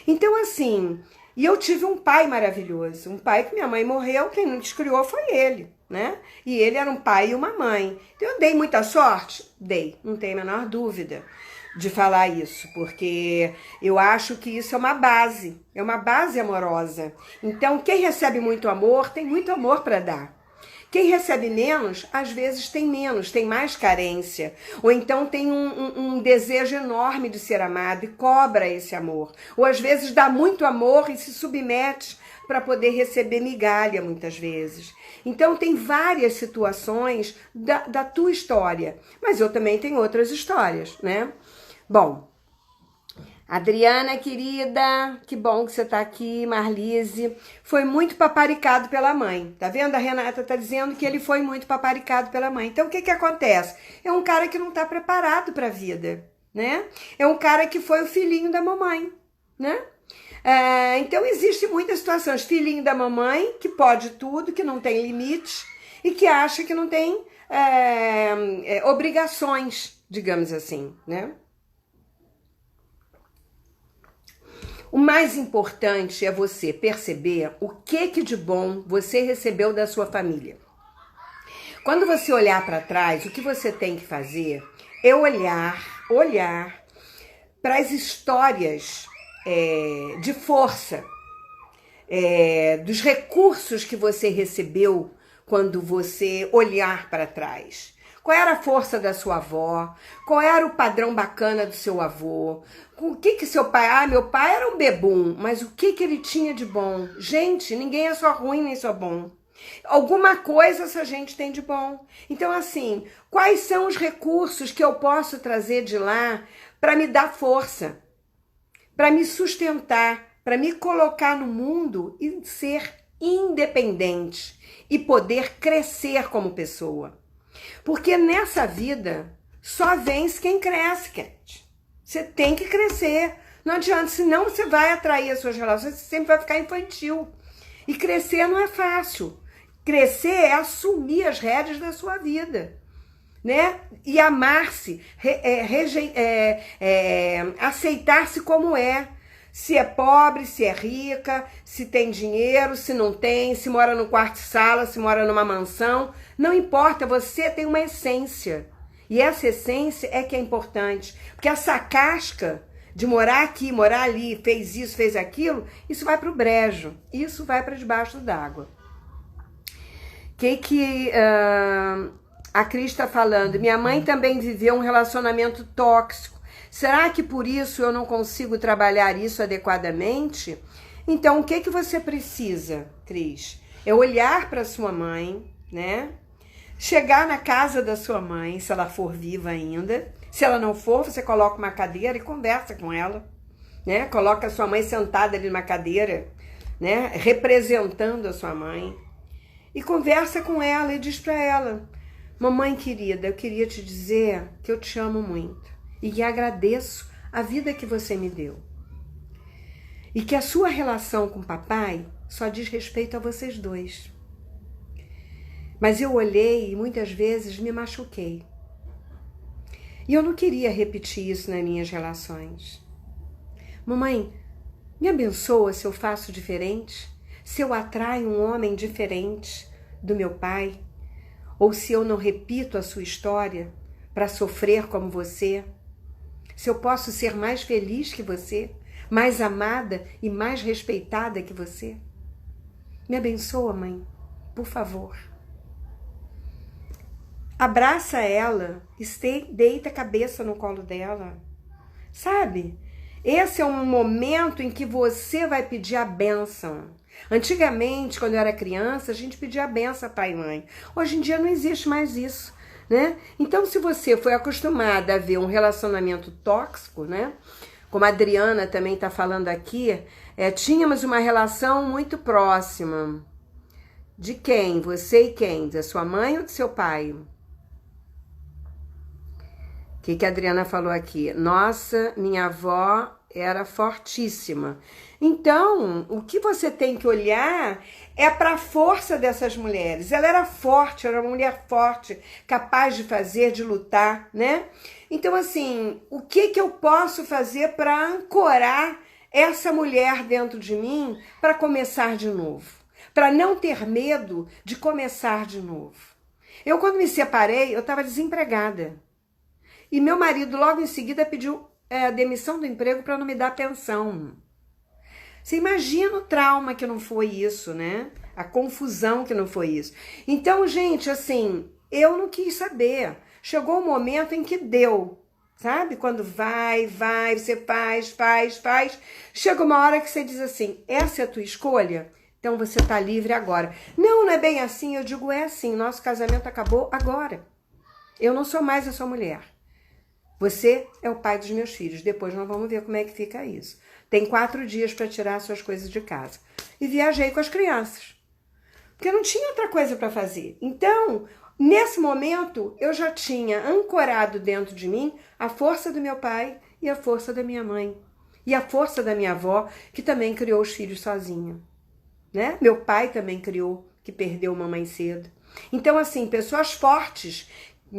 Então, assim, e eu tive um pai maravilhoso. Um pai que minha mãe morreu, quem nos criou foi ele, né? E ele era um pai e uma mãe. Então, eu dei muita sorte? Dei, não tem a menor dúvida de falar isso, porque eu acho que isso é uma base amorosa. Então, quem recebe muito amor, tem muito amor para dar. Quem recebe menos, às vezes tem menos, tem mais carência. Ou então tem um desejo enorme de ser amado e cobra esse amor. Ou às vezes dá muito amor e se submete para poder receber migalha, muitas vezes. Então tem várias situações da tua história. Mas eu também tenho outras histórias, né? Bom, Adriana, querida, que bom que você tá aqui. Marlise, foi muito paparicado pela mãe. Tá vendo? A Renata tá dizendo que ele foi muito paparicado pela mãe. Então, o que que acontece? É um cara que não tá preparado pra vida, né? É um cara que foi o filhinho da mamãe, né? Então, existem muitas situações. Filhinho da mamãe, que pode tudo, que não tem limite e que acha que não tem obrigações, digamos assim, né? O mais importante é você perceber o que de bom você recebeu da sua família. Quando você olhar para trás, o que você tem que fazer é olhar para as histórias de força, dos recursos que você recebeu quando você olhar para trás. Qual era a força da sua avó? Qual era o padrão bacana do seu avô? O que seu pai... Ah, meu pai era um bebum, mas o que ele tinha de bom? Gente, ninguém é só ruim nem só bom. Alguma coisa essa gente tem de bom. Então, assim, quais são os recursos que eu posso trazer de lá para me dar força? Para me sustentar, para me colocar no mundo e ser independente e poder crescer como pessoa. Porque nessa vida só vence quem cresce, Kate. Você tem que crescer. Não adianta, senão você vai atrair as suas relações, você sempre vai ficar infantil. E crescer não é fácil. Crescer é assumir as rédeas da sua vida, né? E amar-se, aceitar-se como é. Se é pobre, se é rica, se tem dinheiro, se não tem, se mora no quarto de sala, se mora numa mansão. Não importa, você tem uma essência. E essa essência é que é importante. Porque essa casca de morar aqui, morar ali, fez isso, fez aquilo, isso vai para o brejo. Isso vai para debaixo d'água. A Cris está falando? Minha mãe também viveu um relacionamento tóxico. Será que por isso eu não consigo trabalhar isso adequadamente? Então, o que você precisa, Cris? É olhar para sua mãe, né? Chegar na casa da sua mãe, se ela for viva ainda. Se ela não for, você coloca uma cadeira e conversa com ela, né? Coloca a sua mãe sentada ali numa cadeira, né? Representando a sua mãe. E conversa com ela e diz para ela: mamãe querida, eu queria te dizer que eu te amo muito e que agradeço a vida que você me deu. E que a sua relação com o papai só diz respeito a vocês dois. Mas eu olhei e muitas vezes me machuquei. E eu não queria repetir isso nas minhas relações. Mamãe, me abençoa se eu faço diferente? Se eu atraio um homem diferente do meu pai? Ou se eu não repito a sua história para sofrer como você? Se eu posso ser mais feliz que você, mais amada e mais respeitada que você? Me abençoa, mãe, por favor. Abraça ela, deita a cabeça no colo dela, sabe? Esse é um momento em que você vai pedir a bênção. Antigamente, quando eu era criança, a gente pedia a bênção a pai e mãe. Hoje em dia não existe mais isso, né? Então, se você foi acostumada a ver um relacionamento tóxico, né? Como a Adriana também está falando aqui, tínhamos uma relação muito próxima. De quem? Você e quem? Da sua mãe ou do seu pai? O que a Adriana falou aqui? Nossa, minha avó era fortíssima. Então, o que você tem que olhar é para a força dessas mulheres. Ela era forte, era uma mulher forte, capaz de fazer, de lutar, né? Então, assim, o que eu posso fazer para ancorar essa mulher dentro de mim para começar de novo? Para não ter medo de começar de novo. Eu, quando me separei, eu estava desempregada. E meu marido, logo em seguida, pediu a demissão do emprego para não me dar pensão. Você imagina o trauma que não foi isso, né? A confusão que não foi isso. Então, gente, assim, eu não quis saber. Chegou um momento em que deu, sabe? Quando vai, você faz. Chega uma hora que você diz assim, essa é a tua escolha? Então você tá livre agora. Não é bem assim, eu digo é assim, nosso casamento acabou agora. Eu não sou mais a sua mulher. Você é o pai dos meus filhos. Depois nós vamos ver como é que fica isso. Tem 4 dias para tirar suas coisas de casa. E viajei com as crianças. Porque não tinha outra coisa para fazer. Então, nesse momento, eu já tinha ancorado dentro de mim a força do meu pai e a força da minha mãe. E a força da minha avó, que também criou os filhos sozinha. Né? Meu pai também criou, que perdeu uma mãe cedo. Então, assim, pessoas fortes,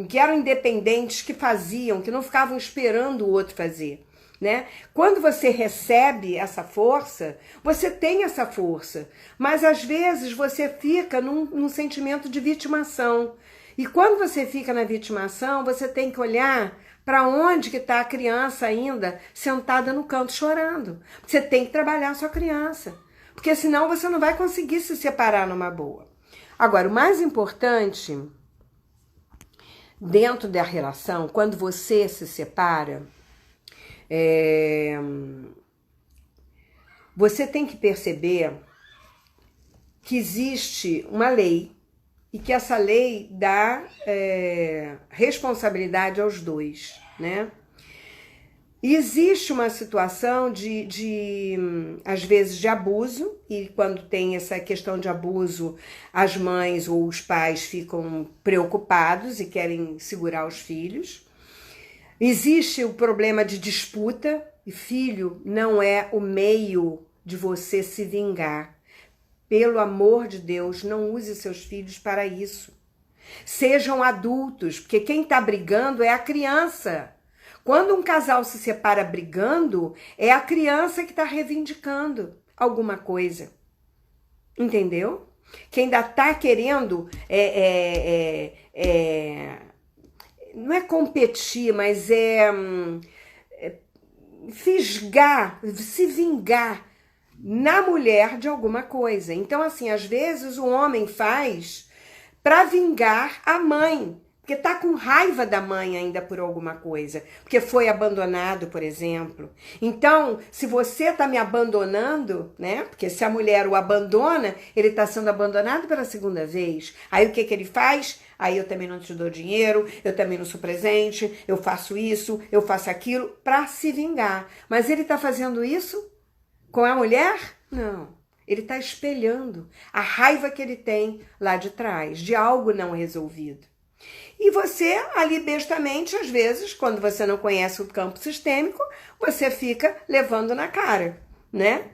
que eram independentes, que faziam, que não ficavam esperando o outro fazer, né? Quando você recebe essa força, você tem essa força, mas às vezes você fica num sentimento de vitimação. E quando você fica na vitimação, você tem que olhar para onde que está a criança ainda sentada no canto chorando. Você tem que trabalhar a sua criança, porque senão você não vai conseguir se separar numa boa. Agora, o mais importante dentro da relação, quando você se separa, você tem que perceber que existe uma lei e que essa lei dá responsabilidade aos dois, né? E existe uma situação às vezes, de abuso, e quando tem essa questão de abuso, as mães ou os pais ficam preocupados e querem segurar os filhos. Existe o problema de disputa, e filho não é o meio de você se vingar. Pelo amor de Deus, não use seus filhos para isso. Sejam adultos, porque quem está brigando é a criança. Quando um casal se separa brigando, é a criança que está reivindicando alguma coisa. Entendeu? Que ainda está querendo não é competir, mas fisgar, se vingar na mulher de alguma coisa. Então, assim, às vezes o homem faz para vingar a mãe, porque tá com raiva da mãe ainda por alguma coisa, porque foi abandonado, por exemplo. Então, se você tá me abandonando, né? Porque se a mulher o abandona, ele tá sendo abandonado pela segunda vez. Aí o que ele faz? Aí eu também não te dou dinheiro, eu também não sou presente, eu faço isso, eu faço aquilo, para se vingar. Mas ele tá fazendo isso com a mulher? Não. Ele está espelhando a raiva que ele tem lá de trás, de algo não resolvido. E você, ali bestamente, às vezes, quando você não conhece o campo sistêmico, você fica levando na cara, né?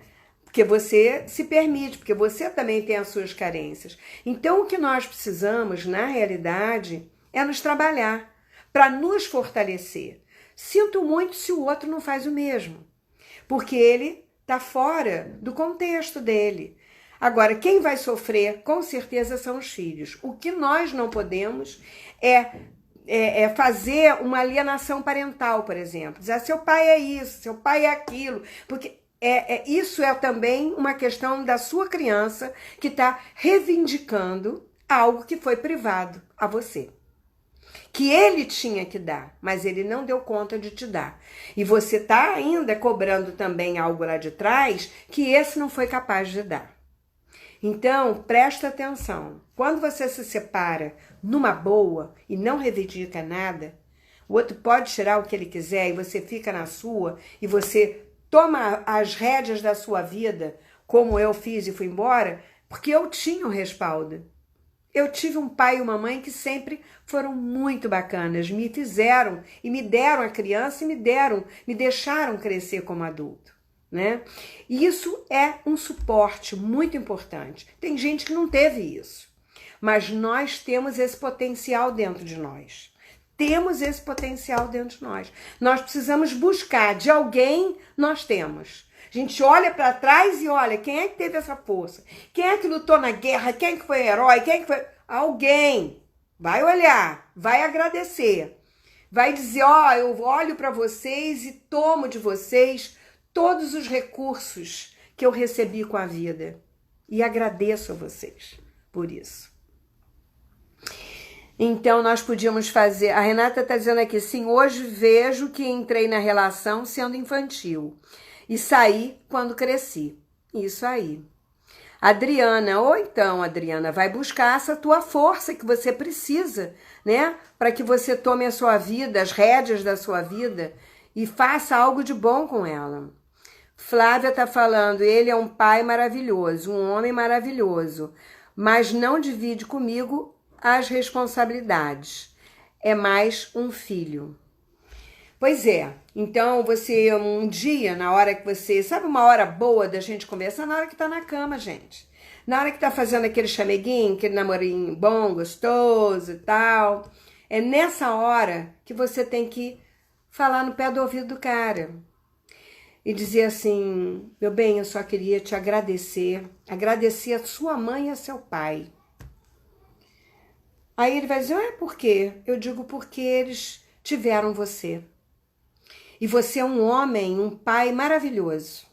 Porque você se permite, porque você também tem as suas carências. Então, o que nós precisamos, na realidade, é nos trabalhar, para nos fortalecer. Sinto muito se o outro não faz o mesmo, porque ele está fora do contexto dele. Agora, quem vai sofrer, com certeza, são os filhos. O que nós não podemos é fazer uma alienação parental, por exemplo. Dizer, seu pai é isso, seu pai é aquilo. Porque isso é também uma questão da sua criança que está reivindicando algo que foi privado a você. Que ele tinha que dar, mas ele não deu conta de te dar. E você está ainda cobrando também algo lá de trás que esse não foi capaz de dar. Então, presta atenção. Quando você se separa numa boa e não reivindica nada, o outro pode tirar o que ele quiser e você fica na sua e você toma as rédeas da sua vida, como eu fiz e fui embora, porque eu tinha o respaldo. Eu tive um pai e uma mãe que sempre foram muito bacanas, me fizeram e me deram a criança e me deixaram crescer como adulto, né? E isso é um suporte muito importante. Tem gente que não teve isso, mas nós temos esse potencial dentro de nós. Temos esse potencial dentro de nós. Nós precisamos buscar de alguém, nós temos. A gente olha para trás e olha, quem é que teve essa força? Quem é que lutou na guerra? Quem é que foi herói? Quem é que foi... Alguém. Vai olhar, vai agradecer. Vai dizer, eu olho para vocês e tomo de vocês todos os recursos que eu recebi com a vida. E agradeço a vocês por isso. Então, nós podíamos fazer... A Renata está dizendo aqui, sim, hoje vejo que entrei na relação sendo infantil. E saí quando cresci. Isso aí. Adriana, ou então, Adriana, vai buscar essa tua força que você precisa, né? Para que você tome a sua vida, as rédeas da sua vida e faça algo de bom com ela. Flávia tá falando, ele é um pai maravilhoso, um homem maravilhoso, mas não divide comigo as responsabilidades. É mais um filho. Pois é, então você um dia, na hora que você... Sabe uma hora boa da gente conversar? Na hora que tá na cama, gente. Na hora que tá fazendo aquele chameguinho, aquele namorinho bom, gostoso e tal. É nessa hora que você tem que falar no pé do ouvido do cara. E dizer assim, meu bem, eu só queria te agradecer. Agradecer a sua mãe e a seu pai. Aí ele vai dizer, por quê? Eu digo porque eles tiveram você. E você é um homem, um pai maravilhoso.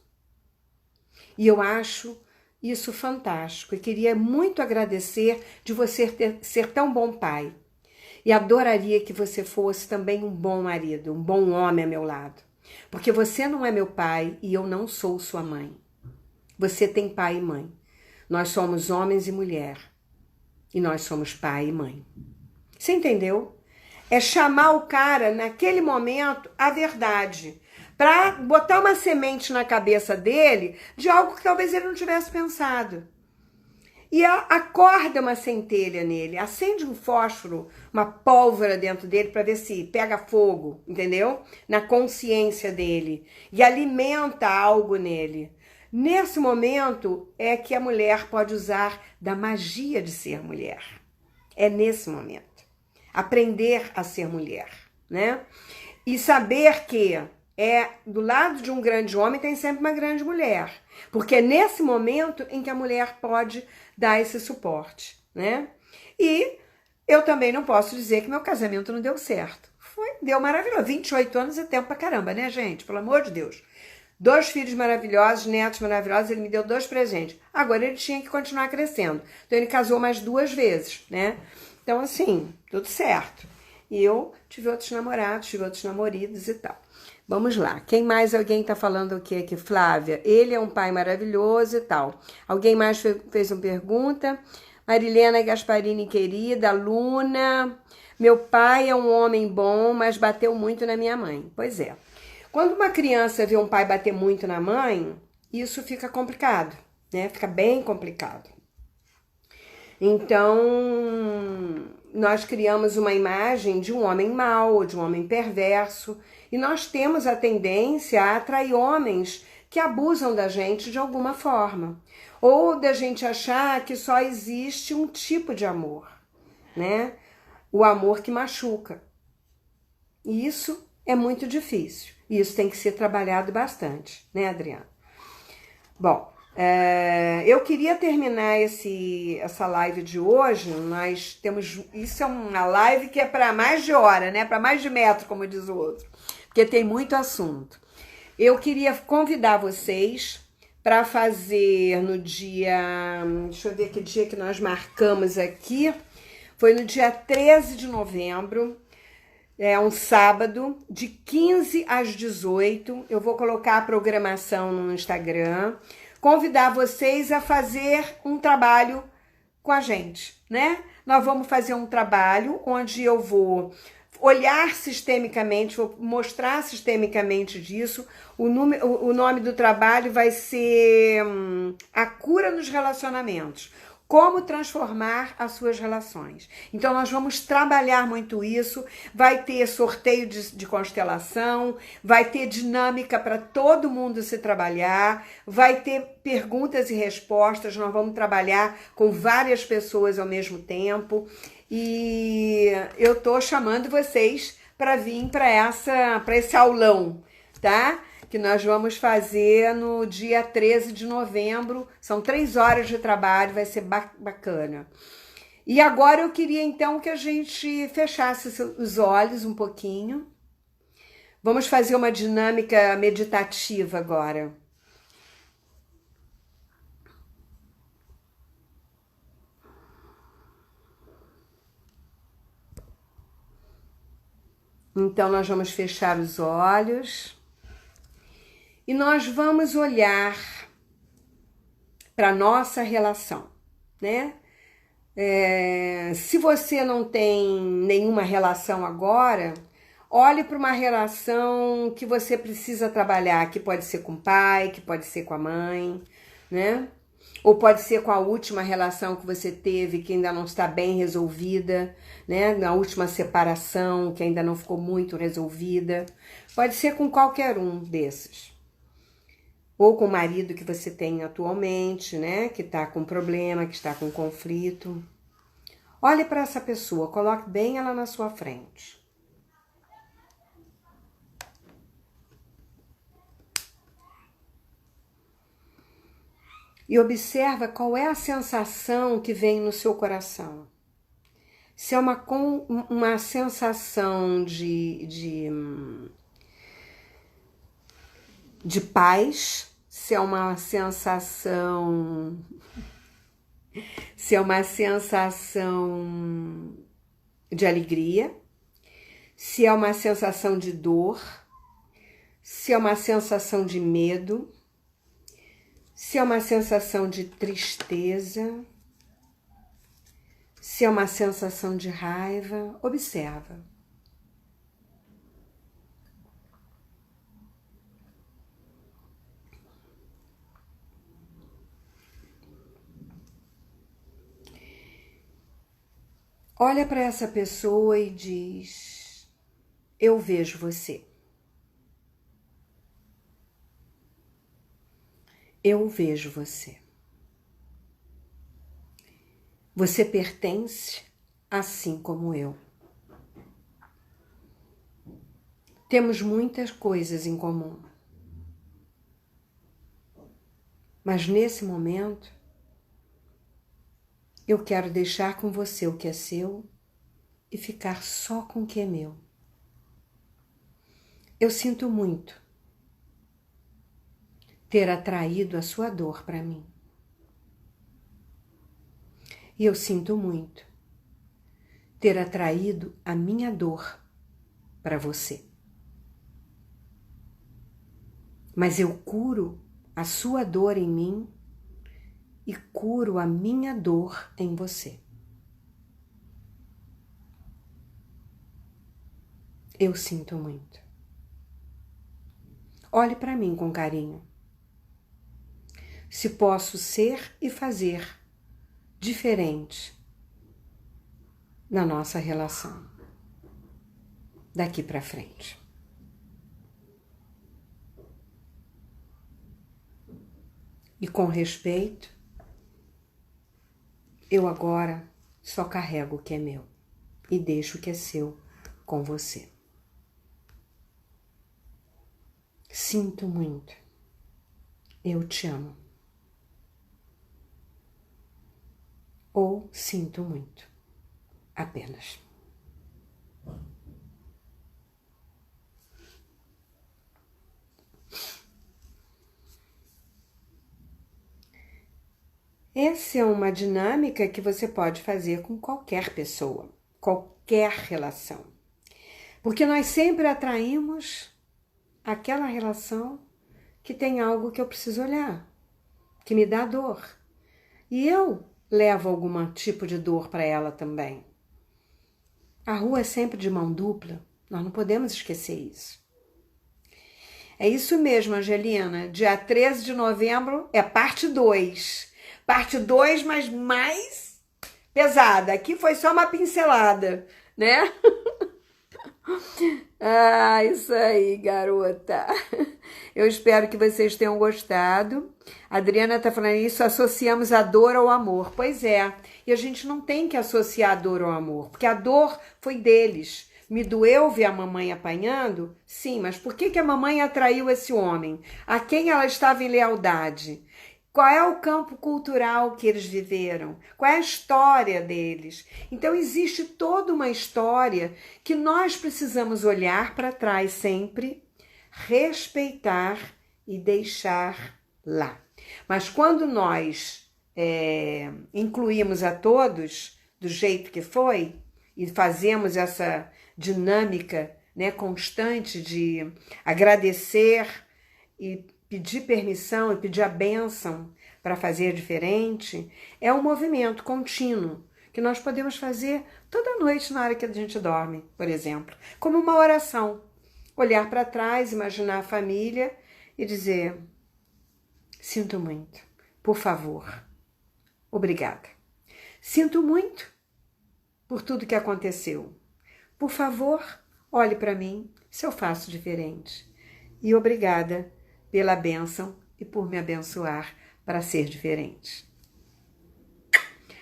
E eu acho isso fantástico. E queria muito agradecer de você ser tão bom pai. E adoraria que você fosse também um bom marido, um bom homem a meu lado. Porque você não é meu pai e eu não sou sua mãe. Você tem pai e mãe. Nós somos homens e mulher. E nós somos pai e mãe. Você entendeu? É chamar o cara, naquele momento, a verdade. Para botar uma semente na cabeça dele de algo que talvez ele não tivesse pensado. E acorda uma centelha nele, acende um fósforo, uma pólvora dentro dele para ver se pega fogo, entendeu? Na consciência dele. E alimenta algo nele. Nesse momento é que a mulher pode usar da magia de ser mulher. É nesse momento. Aprender a ser mulher, né? E saber que do lado de um grande homem tem sempre uma grande mulher. Porque é nesse momento em que a mulher pode dar esse suporte, né? E eu também não posso dizer que meu casamento não deu certo. Deu maravilhoso. 28 anos é tempo pra caramba, né, gente? Pelo amor de Deus. 2 filhos maravilhosos, netos maravilhosos, ele me deu 2 presentes. Agora ele tinha que continuar crescendo. Então ele casou mais 2 vezes, né? Então, assim, tudo certo. E eu tive outros namorados, tive outros namoridos e tal. Vamos lá. Quem mais? Alguém tá falando o que aqui? Flávia. Ele é um pai maravilhoso e tal. Alguém mais fez uma pergunta? Marilena Gasparini, querida, Luna. Meu pai é um homem bom, mas bateu muito na minha mãe. Pois é. Quando uma criança vê um pai bater muito na mãe, isso fica complicado, né? Fica bem complicado. Então, nós criamos uma imagem de um homem mau, de um homem perverso, e nós temos a tendência a atrair homens que abusam da gente de alguma forma. Ou da gente achar que só existe um tipo de amor, né? O amor que machuca. E isso é muito difícil. E isso tem que ser trabalhado bastante, né, Adriana? Bom, eu queria terminar essa live de hoje. Nós temos... Isso é uma live que é para mais de hora, né? Para mais de metro, como diz o outro. Porque tem muito assunto. Eu queria convidar vocês para fazer no dia... Deixa eu ver que dia que nós marcamos aqui. Foi no dia 13 de novembro. É um sábado, de 15 às 18. Eu vou colocar a programação no Instagram. Convidar vocês a fazer um trabalho com a gente, né? Nós vamos fazer um trabalho onde eu vou olhar sistemicamente, vou mostrar sistemicamente disso. O nome do trabalho vai ser A Cura nos Relacionamentos. Como transformar as suas relações. Então, nós vamos trabalhar muito isso. Vai ter sorteio de constelação, vai ter dinâmica para todo mundo se trabalhar, vai ter perguntas e respostas. Nós vamos trabalhar com várias pessoas ao mesmo tempo. E eu tô chamando vocês para vir para esse aulão, tá? Que nós vamos fazer no dia 13 de novembro. São 3 horas de trabalho, vai ser bacana. E agora eu queria então que a gente fechasse os olhos um pouquinho. Vamos fazer uma dinâmica meditativa agora. Então nós vamos fechar os olhos. E nós vamos olhar para a nossa relação, né? Se você não tem nenhuma relação agora, olhe para uma relação que você precisa trabalhar, que pode ser com o pai, que pode ser com a mãe, né? Ou pode ser com a última relação que você teve, que ainda não está bem resolvida, né? Na última separação, que ainda não ficou muito resolvida. Pode ser com qualquer um desses. Ou com o marido que você tem atualmente, né? Que está com problema, que está com conflito. Olhe para essa pessoa, coloque bem ela na sua frente. E observa qual é a sensação que vem no seu coração. Se é uma sensação de paz, se é uma sensação de alegria, se é uma sensação de dor, se é uma sensação de medo, se é uma sensação de tristeza, se é uma sensação de raiva, observa. Olha para essa pessoa e diz: eu vejo você. Eu vejo você. Você pertence assim como eu. Temos muitas coisas em comum. Mas nesse momento, eu quero deixar com você o que é seu e ficar só com o que é meu. Eu sinto muito ter atraído a sua dor para mim. E eu sinto muito ter atraído a minha dor para você. Mas eu curo a sua dor em mim e curo a minha dor em você. Eu sinto muito. Olhe para mim com carinho. Se posso ser e fazer diferente na nossa relação daqui para frente. E com respeito, eu agora só carrego o que é meu e deixo o que é seu com você. Sinto muito. Eu te amo. Ou sinto muito. Apenas. Essa é uma dinâmica que você pode fazer com qualquer pessoa, qualquer relação. Porque nós sempre atraímos aquela relação que tem algo que eu preciso olhar, que me dá dor. E eu levo algum tipo de dor para ela também. A rua é sempre de mão dupla, nós não podemos esquecer isso. É isso mesmo, Angelina. Dia 13 de novembro é parte 2. Parte 2, mas mais pesada. Aqui foi só uma pincelada, né? Ah, isso aí, garota. Eu espero que vocês tenham gostado. A Adriana tá falando isso, associamos a dor ao amor. Pois é, e a gente não tem que associar a dor ao amor, porque a dor foi deles. Me doeu ver a mamãe apanhando? Sim, mas por que a mamãe atraiu esse homem? A quem ela estava em lealdade? Qual é o campo cultural que eles viveram? Qual é a história deles? Então existe toda uma história que nós precisamos olhar para trás sempre, respeitar e deixar lá. Mas quando nós incluímos a todos do jeito que foi e fazemos essa dinâmica, né, constante de agradecer e pedir permissão e pedir a bênção para fazer diferente, é um movimento contínuo que nós podemos fazer toda noite na hora que a gente dorme, por exemplo, como uma oração. Olhar para trás, imaginar a família e dizer: sinto muito, por favor, obrigada. Sinto muito por tudo que aconteceu. Por favor, olhe para mim se eu faço diferente. E obrigada pela bênção e por me abençoar para ser diferente.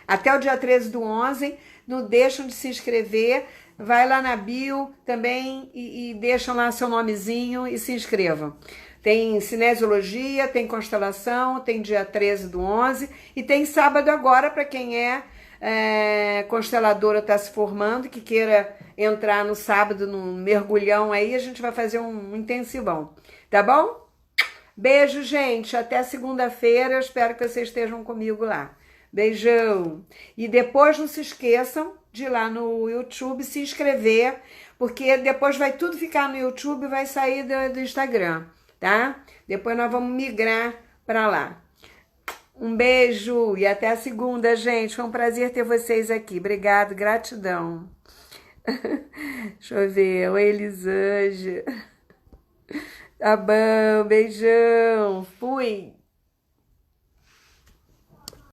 Até o dia 13 do 11, não deixam de se inscrever, vai lá na bio também e deixam lá seu nomezinho e se inscrevam. Tem cinesiologia, tem constelação, tem dia 13 do 11 e tem sábado agora para quem é consteladora, está se formando, que queira entrar no sábado num mergulhão aí, a gente vai fazer um intensivão, tá bom? Beijo, gente. Até segunda-feira. Eu espero que vocês estejam comigo lá. Beijão. E depois não se esqueçam de ir lá no YouTube se inscrever, porque depois vai tudo ficar no YouTube e vai sair do Instagram, tá? Depois nós vamos migrar para lá. Um beijo e até a segunda, gente. Foi um prazer ter vocês aqui. Obrigado, gratidão. Deixa eu ver. Oi, Elisângela. Tá bom, beijão. Fui.